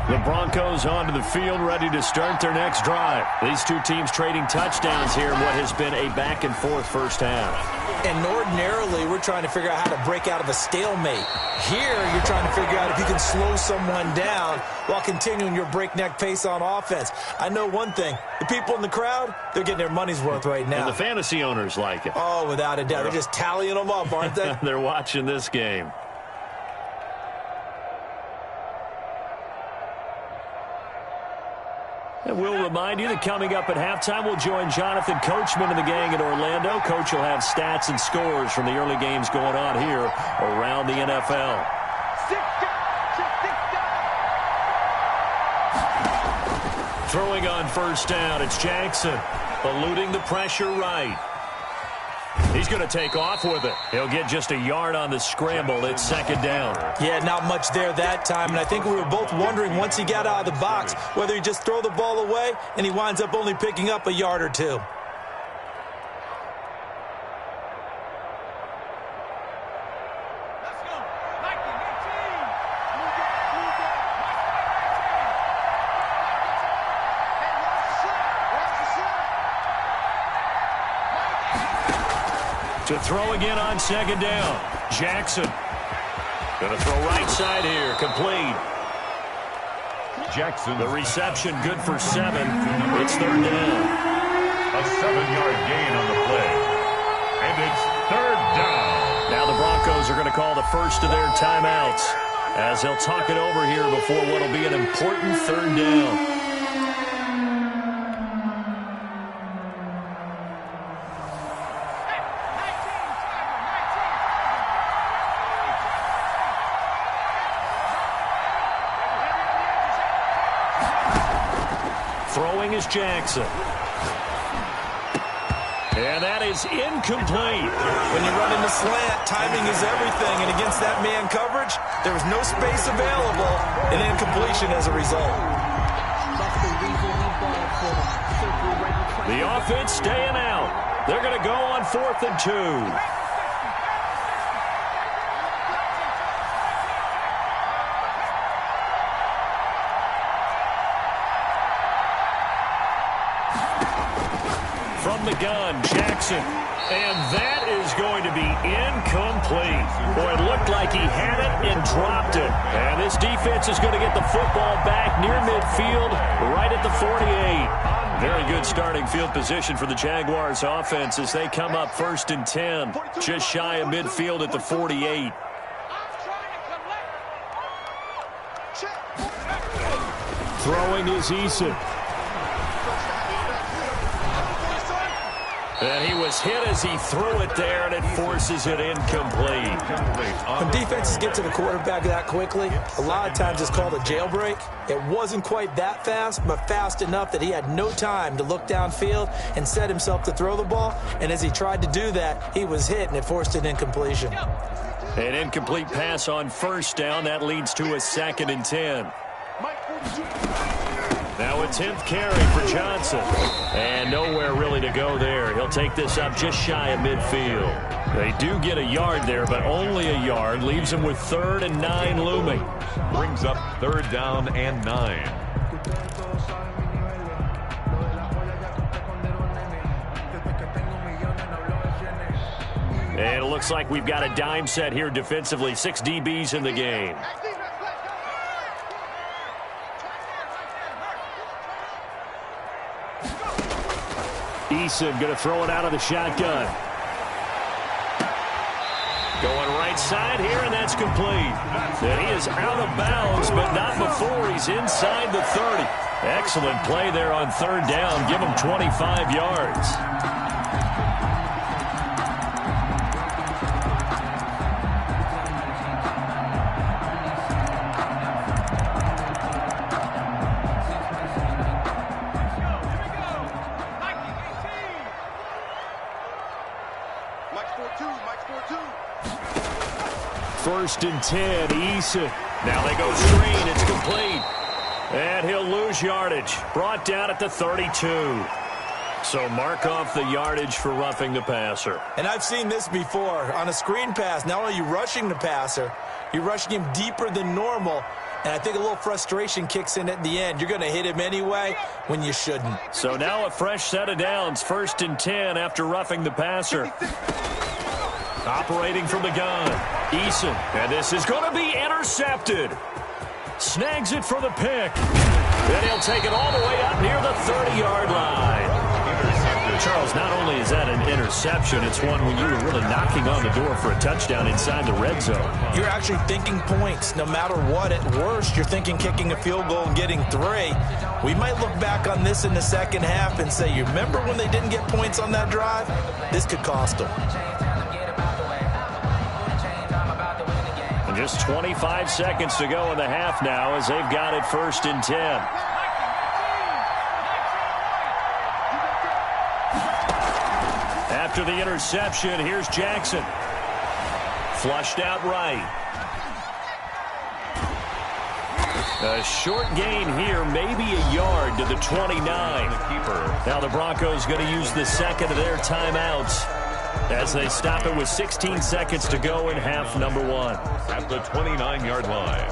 The Broncos onto the field, ready to start their next drive. These two teams trading touchdowns here in what has been a back-and-forth first half. And ordinarily, we're trying to figure out how to break out of a stalemate. Here, you're trying to figure out if you can slow someone down while continuing your breakneck pace on offense. I know one thing. The people in the crowd, they're getting their money's worth right now. And the fantasy owners like it. Oh, without a doubt. They're just tallying them up, aren't they? They're watching this game. And we'll remind you that coming up at halftime, we'll join Jonathan Coachman and the gang in Orlando. Coach will have stats and scores from the early games going on here around the NFL. Throwing on first down, it's Jackson, eluding the pressure right. He's going to take off with it. He'll get just a yard on the scramble. It's second down. Yeah, not much there that time. And I think we were both wondering once he got out of the box whether he just throw the ball away and he winds up only picking up a yard or two. To throw again on second down. Jackson. Going to throw right side here. Complete. Jackson. The reception good for 7. It's third down. A 7-yard gain on the play. And it's third down. Now the Broncos are going to call the first of their timeouts as they'll talk it over here before what will be an important third down. Throwing is Jackson. And that is incomplete. When you run in the slant, timing is everything. And against that man coverage, there was no space available. And incompletion as a result. The offense staying out. They're going to go on 4th and 2. From the gun, Jackson. And that is going to be incomplete. Boy, it looked like he had it and dropped it. And this defense is going to get the football back near midfield, right at the 48. Very good starting field position for the Jaguars offense as they come up 1st and 10, just shy of midfield at the 48. Throwing is Eason. And he was hit as he threw it there, and it forces it incomplete. When defenses get to the quarterback that quickly, a lot of times it's called a jailbreak. It wasn't quite that fast, but fast enough that he had no time to look downfield and set himself to throw the ball. And as he tried to do that, he was hit, and it forced an incompletion. An incomplete pass on 1st down. That leads to a 2nd and 10. Now a 10th carry for Johnson. And nowhere really to go there. He'll take this up just shy of midfield. They do get a yard there, but only a yard. Leaves him with 3rd and 9 looming. Brings up 3rd down and 9. And it looks like we've got a dime set here defensively. 6 DBs in the game. Eason going to throw it out of the shotgun. Going right side here, and that's complete. And he is out of bounds, but not before he's inside the 30. Excellent play there on 3rd down. Give him 25 yards. First and 10, Eason. Now they go screen. It's complete. And he'll lose yardage. Brought down at the 32. So mark off the yardage for roughing the passer. And I've seen this before. On a screen pass, not only are you rushing the passer, you're rushing him deeper than normal. And I think a little frustration kicks in at the end. You're going to hit him anyway when you shouldn't. So now a fresh set of downs. 1st and 10 after roughing the passer. Operating from the gun, Eason. And this is going to be intercepted. Snags it for the pick. Then he'll take it all the way up near the 30-yard line. Charles, not only is that an interception, it's one when you were really knocking on the door for a touchdown inside the red zone. You're actually thinking points no matter what. At worst, you're thinking kicking a field goal and getting 3. We might look back on this in the second half and say, you remember when they didn't get points on that drive? This could cost them. And just 25 seconds to go in the half now as they've got it 1st and 10. After the interception, here's Jackson. Flushed out right. A short gain here, maybe a yard to the 29. Now the Broncos going to use the second of their timeouts as they stop it with 16 seconds to go in half number 1. At the 29-yard line.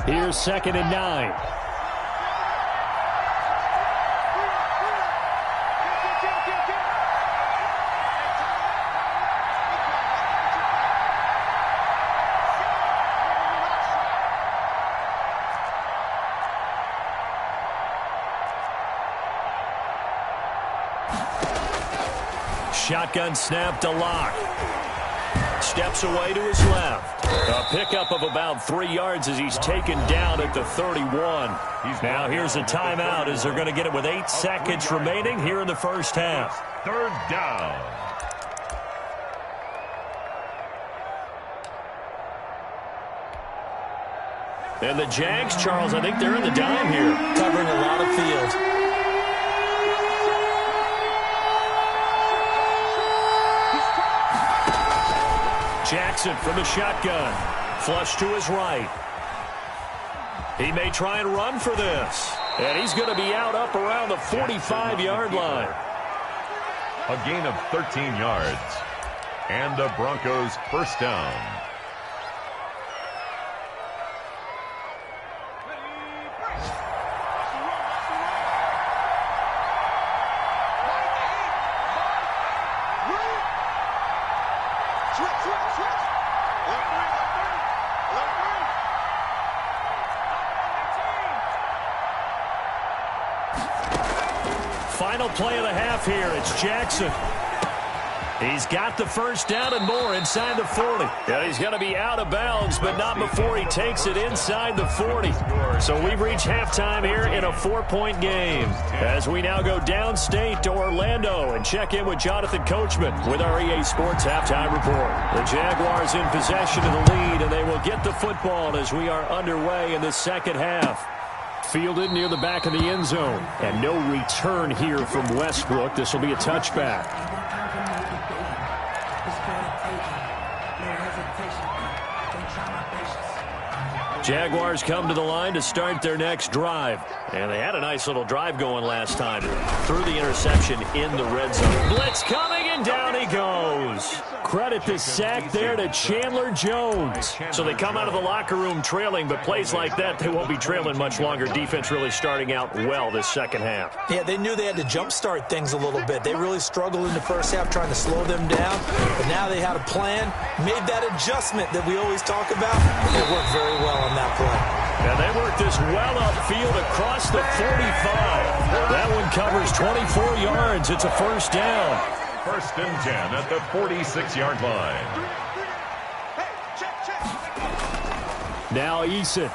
Here's 2nd and 9. Shotgun snap to Lock. steps away to his left. A pickup of about 3 yards as he's taken down at the 31. Now here's a timeout as they're going to get it with 8 seconds remaining here in the first half. Third down. And the Jags, Charles, I think they're in the dime here. Covering a lot of field. Jackson from the shotgun. Flush to his right. He may try and run for this. And he's going to be out up around the 45-yard line. A gain of 13 yards. And the Broncos first down. Final play of the half here. It's Jackson. He's got the first down and more inside the 40. And he's going to be out of bounds, but not before he takes it inside the 40. So we've reached halftime here in a 4-point game. As we now go downstate to Orlando and check in with Jonathan Coachman with our EA Sports Halftime Report. The Jaguars in possession of the lead, and they will get the football as we are underway in the second half. Fielded near the back of the end zone. And no return here from Westbrook. This will be a touchback. Jaguars come to the line to start their next drive. And they had a nice little drive going last time. Threw the interception in the red zone. Blitz coming, and down he goes. Credit the sack there to Chandler Jones. So they come out of the locker room trailing, but plays like that, they won't be trailing much longer. Defense really starting out well this second half. Yeah, they knew they had to jumpstart things a little bit. They really struggled in the first half trying to slow them down, but now they had a plan, made that adjustment that we always talk about, and it worked very well on that play. And they work this well upfield across the 45. That one covers 24 yards. It's a first down. First and 10 at the 46-yard line. Now Eason.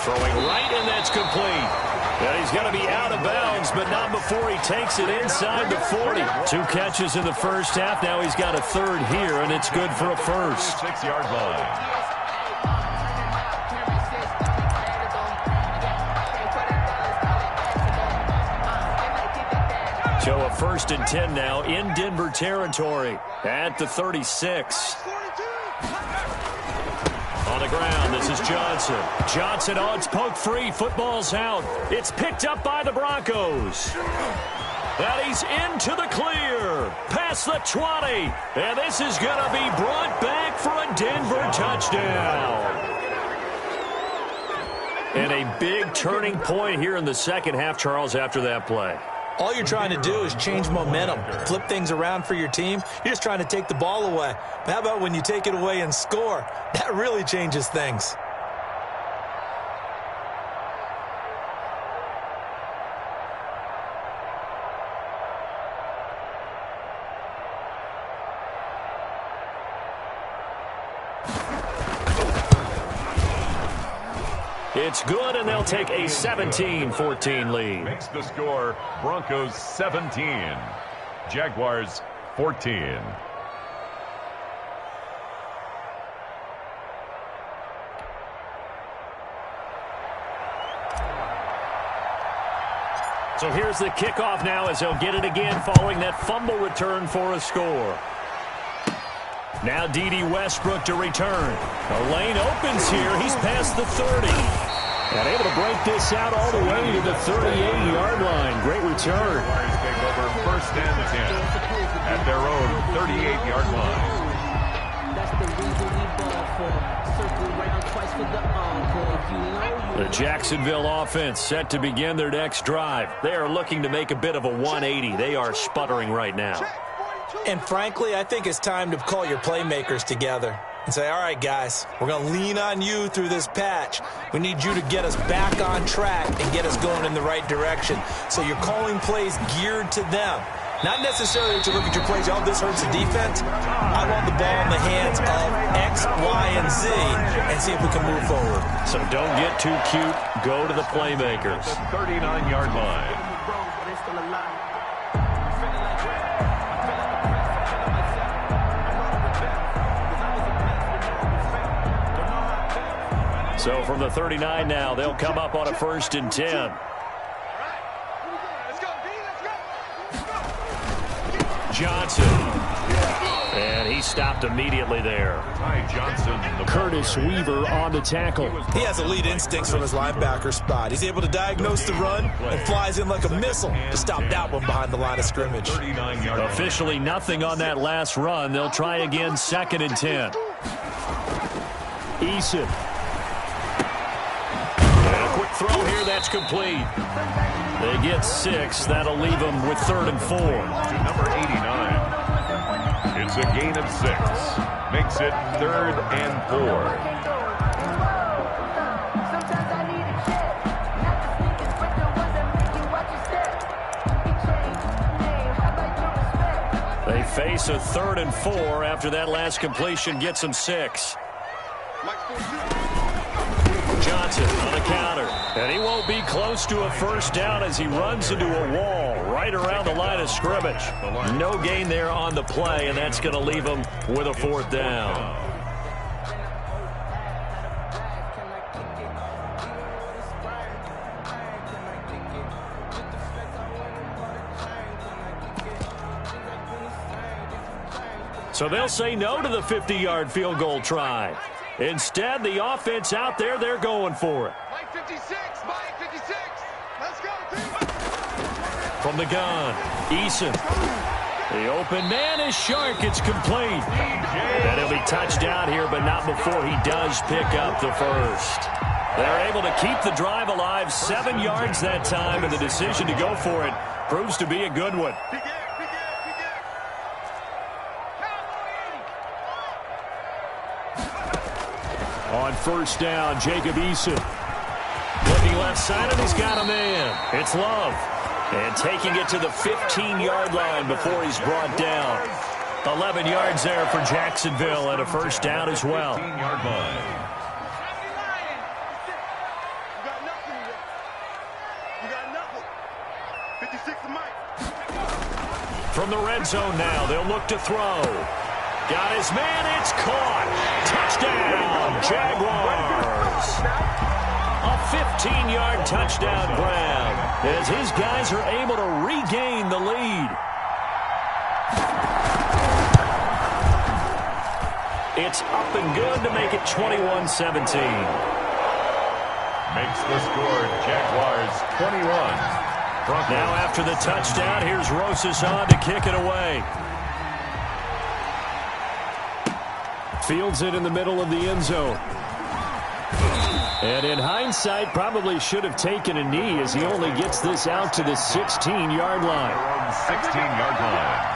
Throwing right, and that's complete. And he's going to be out of bounds, but not before he takes it inside the 40. 2 catches in the first half. Now he's got a third here, and it's good for a first. 6-yard line. So a first and 10 now in Denver territory at the 36. On the ground, this is Johnson. Johnson, oh, it's poked free. Football's out. It's picked up by the Broncos. And he's into the clear. Past the 20. And this is going to be brought back for a Denver touchdown. And a big turning point here in the second half, Charles, after that play. All you're trying to do is change momentum, flip things around for your team. You're just trying to take the ball away. But how about when you take it away and score? That really changes things. It's good, and they'll take a 17-14 lead. Makes the score Broncos 17, Jaguars 14. So here's the kickoff now as they'll get it again following that fumble return for a score. Now D.D. Westbrook to return. The lane opens here. He's past the 30. And able to break this out all the way to the 38-yard line. Great return. Take over first and 10 at their own 38-yard line. The Jacksonville offense set to begin their next drive. They are looking to make a bit of a 180. They are sputtering right now. And frankly, I think it's time to call your playmakers together and say, all right, guys, we're going to lean on you through this patch. We need you to get us back on track and get us going in the right direction. So you're calling plays geared to them. Not necessarily to look at your plays, oh, this hurts the defense. I want the ball in the hands of X, Y, and Z and see if we can move forward. So don't get too cute. Go to the playmakers. The 39-yard line. So from the 39 now, they'll come up on a 1st and 10. Johnson. And he stopped immediately there. Ty Johnson. Curtis Weaver on the tackle. He has elite instincts from his linebacker spot. He's able to diagnose the run and flies in like a missile to stop that one behind the line of scrimmage. Officially nothing on that last run. They'll try again 2nd and 10. Eason. And a quick throw here, that's complete. They get 6. That'll leave them with 3rd and 4. To number 89. It's a gain of 6. Makes it 3rd and 4. They face a 3rd and 4 after that last completion gets them 6. Johnson on the counter. And he won't be close to a 1st down as he runs into a wall right around the line of scrimmage. No gain there on the play, and that's going to leave him with a 4th down. So they'll say no to the 50-yard field goal try. Instead, the offense out there, they're going for it. Mike 56, Mike 56. Let's go, team. From the gun, Eason. The open man is Shark. It's complete. And he'll be touched down here, but not before he does pick up the 1st. They're able to keep the drive alive, 7 yards that time, and the decision to go for it proves to be a good one. On 1st down, Jacob Eason. Looking left side, and he's got a man. It's Love. And taking it to the 15-yard line before he's brought down. 11 yards there for Jacksonville and a 1st down as well. 15-yard line. You got nothing. 56 to Mike. From the red zone now, they'll look to throw. Got his man, it's caught. Touchdown, Jaguars. A 15-yard touchdown grab as his guys are able to regain the lead. It's up and good to make it 21-17. Makes the score Jaguars 21. Broncos. Now after the touchdown, here's Rosas on to kick it away. Fields it in the middle of the end zone. And in hindsight, probably should have taken a knee as he only gets this out to the 16-yard line. 16-yard line.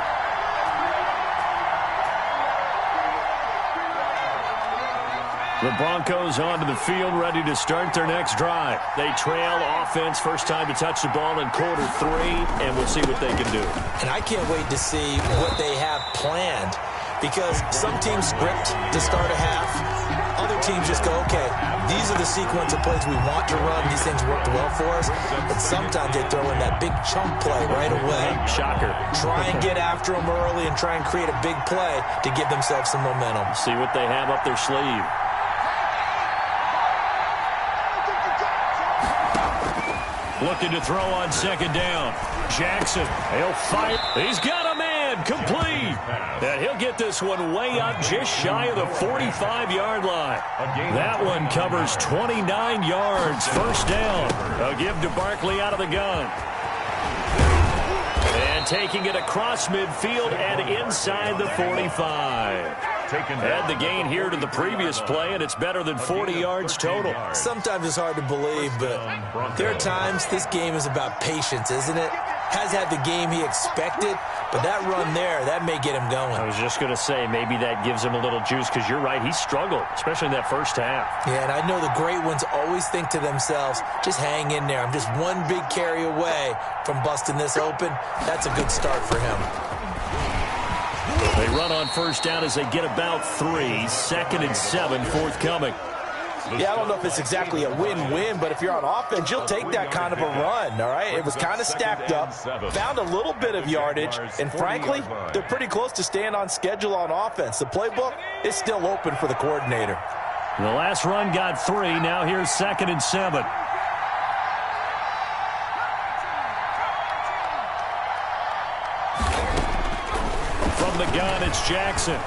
The Broncos onto the field, ready to start their next drive. They trail offense, first time to touch the ball in quarter 3, and we'll see what they can do. And I can't wait to see what they have planned, because some teams script to start a half. Other teams just go, okay, these are the sequence of plays we want to run. These things worked well for us. But sometimes they throw in that big chunk play right away. Shocker. Try and get after them early and try and create a big play to give themselves some momentum. See what they have up their sleeve. Looking to throw on 2nd down. Jackson, he'll fight. He's got a man, complete. And he'll get this one way up just shy of the 45-yard line. That one covers 29 yards, 1st down. A give to Barkley out of the gun. And taking it across midfield and inside the 45. Add the gain here to the previous play, and it's better than 40 yards total. Sometimes it's hard to believe, but there are times this game is about patience, isn't it? has had the game he expected, but that run there, that may get him going. I was just going to say, maybe that gives him a little juice, because you're right, he struggled, especially in that first half. Yeah, and I know the great ones always think to themselves, just hang in there. I'm just one big carry away from busting this open. That's a good start for him. They run on first down as they get about 3. 2nd and 7 forthcoming. Yeah, I don't know if it's exactly a win-win, but if you're on offense, you'll take that kind of a run, all right? It was kind of stacked up, found a little bit of yardage, and frankly, they're pretty close to staying on schedule on offense. The playbook is still open for the coordinator. The last run got 3. Now here's 2nd and 7. From the gun, it's Jackson.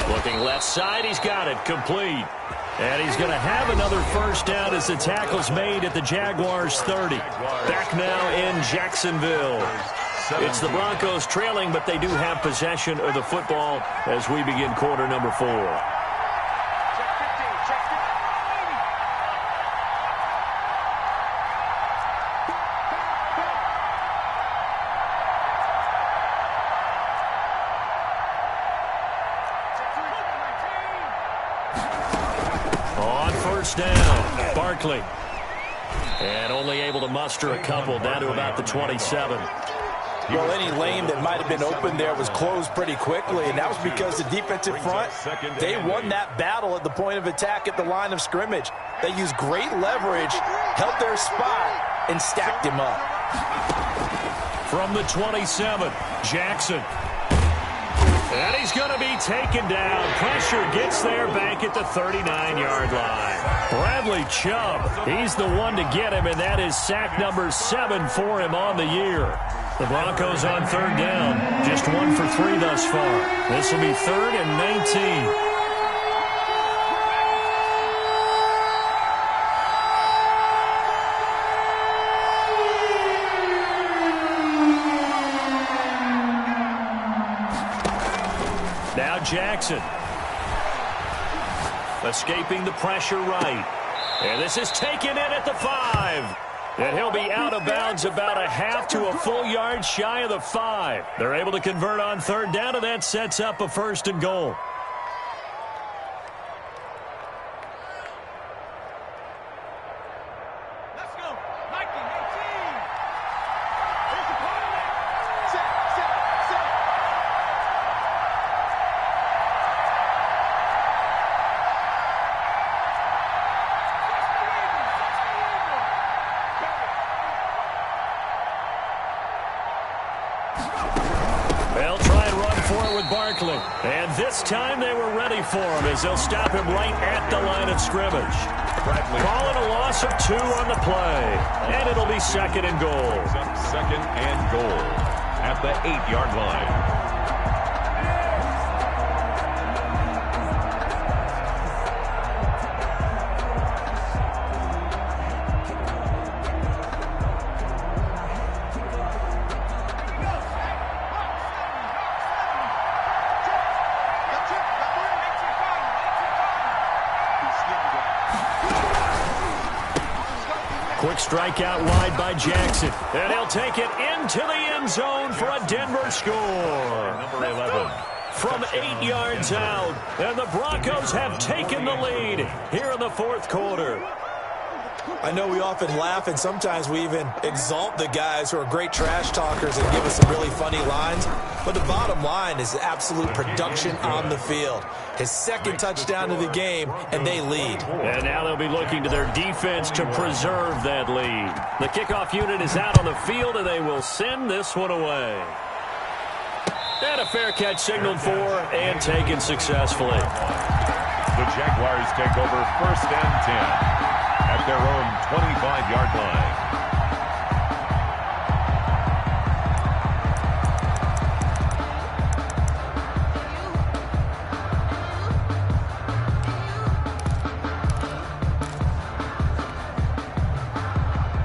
Looking left side, he's got it, complete. And he's going to have another first down as the tackle's made at the Jaguars' 30. Back now in Jacksonville. It's the Broncos trailing, but they do have possession of the football as we begin quarter number 4. Down, Barkley. And only able to muster a couple, down to about the 27. Well, any lane that might have been open there was closed pretty quickly, and that was because the defensive front, they won that battle at the point of attack at the line of scrimmage. They used great leverage, held their spot, and stacked him up. From the 27, Jackson. And he's going to be taken down. Pressure gets there back at the 39-yard line. Bradley Chubb, he's the one to get him, and that is sack number 7 for him on the year. The Broncos on third down, just 1 for 3 thus far. This will be 3rd and 19. Now Jackson. Escaping the pressure right. And this is taken in at the 5. And he'll be out of bounds about a half to a full yard shy of the 5. They're able to convert on third down, and that sets up a 1st and goal. They'll try and run for it with Barkley. And this time they were ready for him as they'll stop him right at the line of scrimmage. Calling a loss of 2 on the play. And it'll be 2nd and goal. 2nd and goal at the 8-yard line. Quick strike out wide by Jackson. And he'll take it into the end zone for a Denver score. Number 11. From 8 yards out. And the Broncos have taken the lead here in the 4th quarter. I know we often laugh, and sometimes we even exalt the guys who are great trash talkers and give us some really funny lines. But the bottom line is absolute production on the field. His 2nd touchdown of the game, and they lead. And now they'll be looking to their defense to preserve that lead. The kickoff unit is out on the field, and they will send this one away. And a fair catch signaled for and taken successfully. The Jaguars take over 1st and 10. At their own 25-yard line.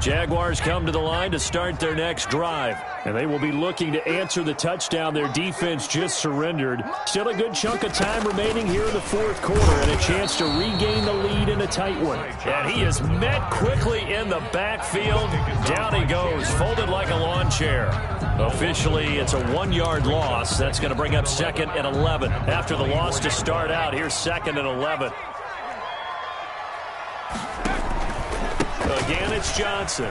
Jaguars come to the line to start their next drive. And they will be looking to answer the touchdown their defense just surrendered. Still a good chunk of time remaining here in the fourth quarter and a chance to regain the lead in a tight one. And he is met quickly in the backfield. Down he goes, folded like a lawn chair. Officially, it's a 1-yard loss. That's going to bring up 2nd and 11. After the loss to start out, here's 2nd and 11. Again, it's Johnson.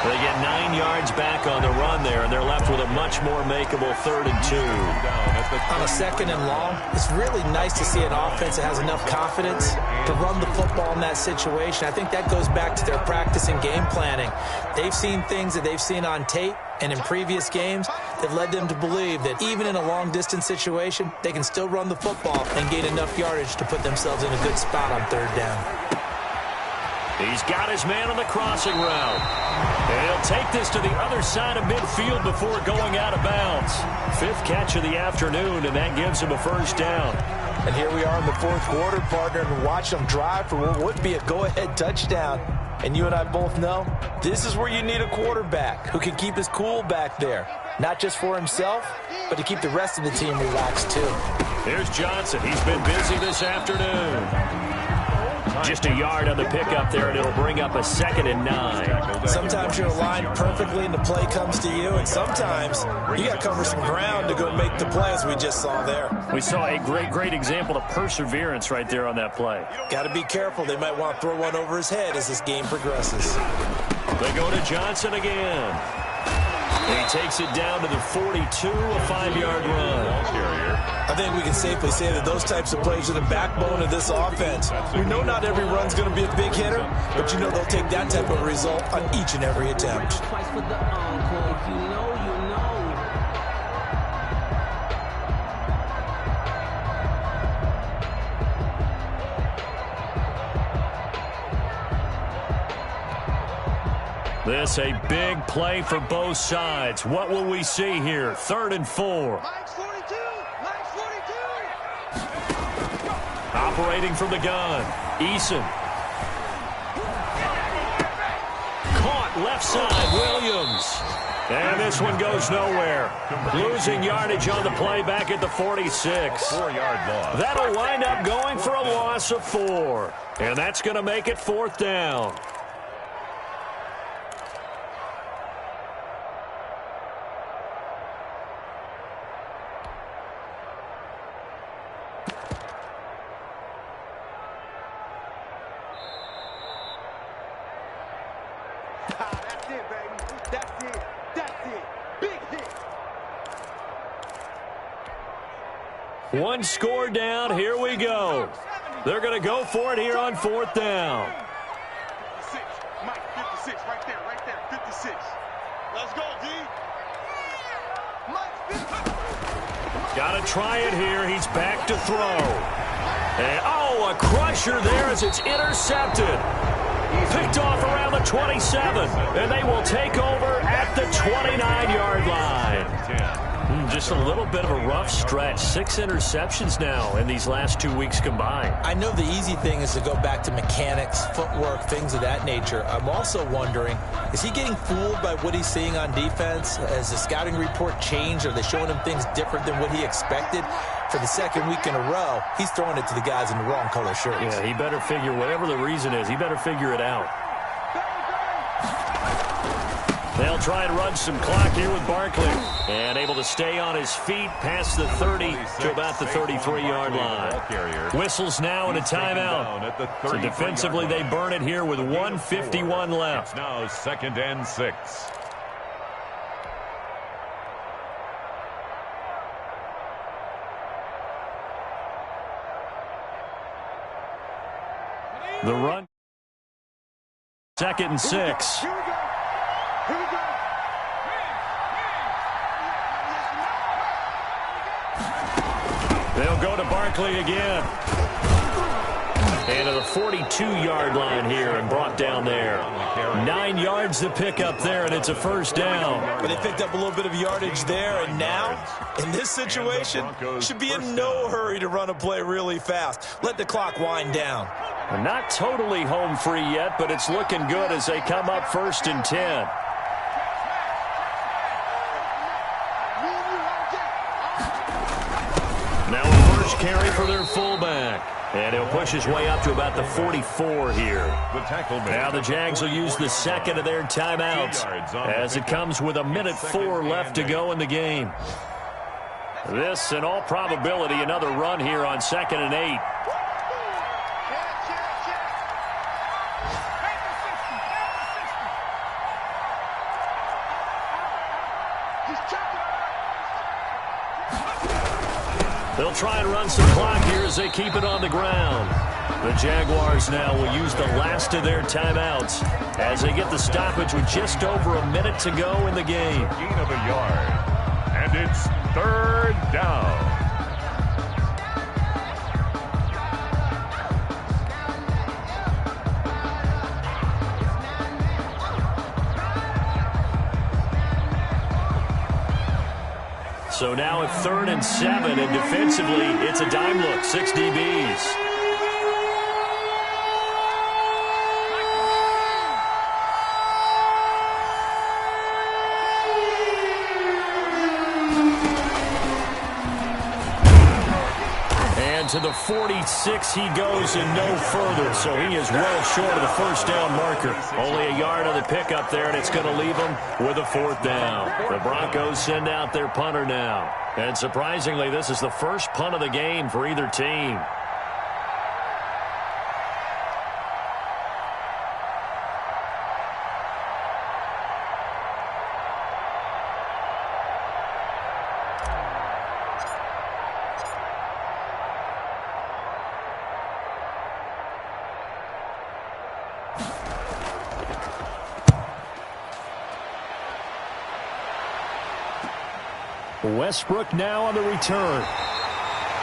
They get 9 yards back on the run there, and they're left with a much more makeable 3rd and 2. On a 2nd and long, it's really nice to see an offense that has enough confidence to run the football in that situation. I think that goes back to their practice and game planning. They've seen things that they've seen on tape and in previous games that led them to believe that even in a long-distance situation, they can still run the football and gain enough yardage to put themselves in a good spot on 3rd down. He's got his man on the crossing route. And he'll take this to the other side of midfield before going out of bounds. 5th catch of the afternoon, and that gives him a 1st down. And here we are in the 4th quarter, partner, and watch them drive for what would be a go-ahead touchdown. And you and I both know this is where you need a quarterback who can keep his cool back there. Not just for himself, but to keep the rest of the team relaxed, too. Here's Johnson. He's been busy this afternoon. Just a yard on the pickup there, and it'll bring up a 2nd and 9. Sometimes you're aligned perfectly and the play comes to you, and sometimes you got to cover some ground to go make the play, as we just saw there. We saw a great example of perseverance right there on that play. Got to be careful. They might want to throw one over his head as this game progresses. They go to Johnson again. And he takes it down to the 42, a 5-yard run. I think we can safely say that those types of plays are the backbone of this offense. We know not every run's going to be a big hitter, but you know they'll take that type of result on each and every attempt. This a big play for both sides. What will we see here? 3rd and 4. Operating from the gun. Eason. Caught left side. Williams. And this one goes nowhere. Losing yardage on the play back at the 46. 4-yard loss. That'll wind up going for a loss of 4. And that's going to make it 4th down. One score down. Here we go. They're going to go for it here on 4th down. 56. Mike, 56. Right there. 56. Let's go, D. Mike, got to try it here. He's back to throw. And, a crusher there as it's intercepted. Picked off around the 27. And they will take over at the 29-yard line. Just a little bit of a rough stretch. 6 interceptions now in these last 2 weeks combined. I know the easy thing is to go back to mechanics, footwork, things of that nature. I'm also wondering, is he getting fooled by what he's seeing on defense? Has the scouting report changed? Are they showing him things different than what he expected? For the 2nd week in a row, he's throwing it to the guys in the wrong color shirts. Yeah, he better figure, whatever the reason is, he better figure it out. They'll try and run some clock here with Barkley. And able to stay on his feet past the 30 to about the 33-yard line. Whistles now and a timeout. So defensively they burn it here with 1:51 left. Now 2nd and 6. The run. 2nd and 6. They'll go to Barkley again. And to the 42-yard line here and brought down there. 9 yards to pick up there, and it's a first down. But they picked up a little bit of yardage there, and now, in this situation, should be in no hurry to run a play really fast. Let the clock wind down. Not totally home free yet, but it's looking good as they come up 1st and 10. Now a first carry for their fullback. And he'll push his way up to about the 44 here. Now the Jags will use the second of their timeouts as it comes with 1:04 left to go in the game. This, in all probability, another run here on 2nd and 8. They'll try and run some clock here as they keep it on the ground. The Jaguars now will use the last of their timeouts as they get the stoppage with just over a minute to go in the game. Gain of a yard. And it's 3rd down. So now at 3rd and 7, and defensively, it's a dime look, 6 DBs. To the 46 he goes and no further, so he is well short of the first down marker. Only a yard on the pickup there, and it's going to leave him with a 4th down. The Broncos send out their punter now. And surprisingly, this is the first punt of the game for either team. Westbrook now on the return.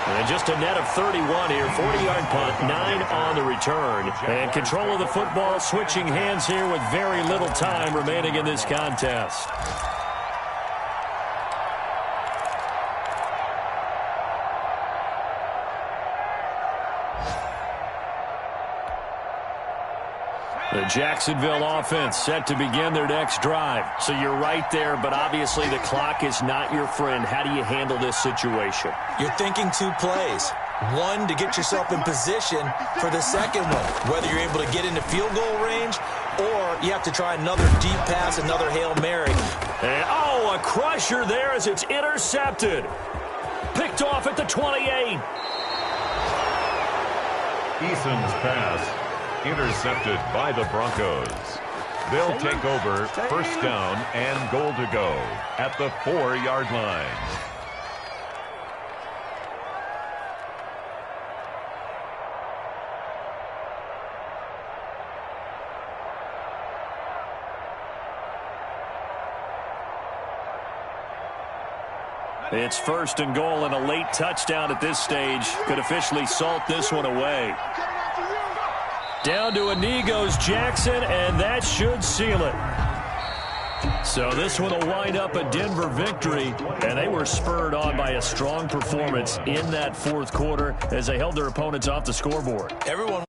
And just a net of 31 here. 40-yard punt, 9 on the return. And control of the football switching hands here with very little time remaining in this contest. The Jacksonville offense set to begin their next drive. So you're right there, but obviously the clock is not your friend. How do you handle this situation? You're thinking 2 plays. One, to get yourself in position for the second one, whether you're able to get into field goal range or you have to try another deep pass, another Hail Mary. And, a crusher there as it's intercepted. Picked off at the 28. Eason's pass intercepted by the Broncos. They'll take over 1st down and goal to go at the 4-yard line. It's 1st and goal, and a late touchdown at this stage could officially salt this one away. Down to a knee goes Jackson, and that should seal it. So this one will wind up a Denver victory, and they were spurred on by a strong performance in that 4th quarter as they held their opponents off the scoreboard. Everyone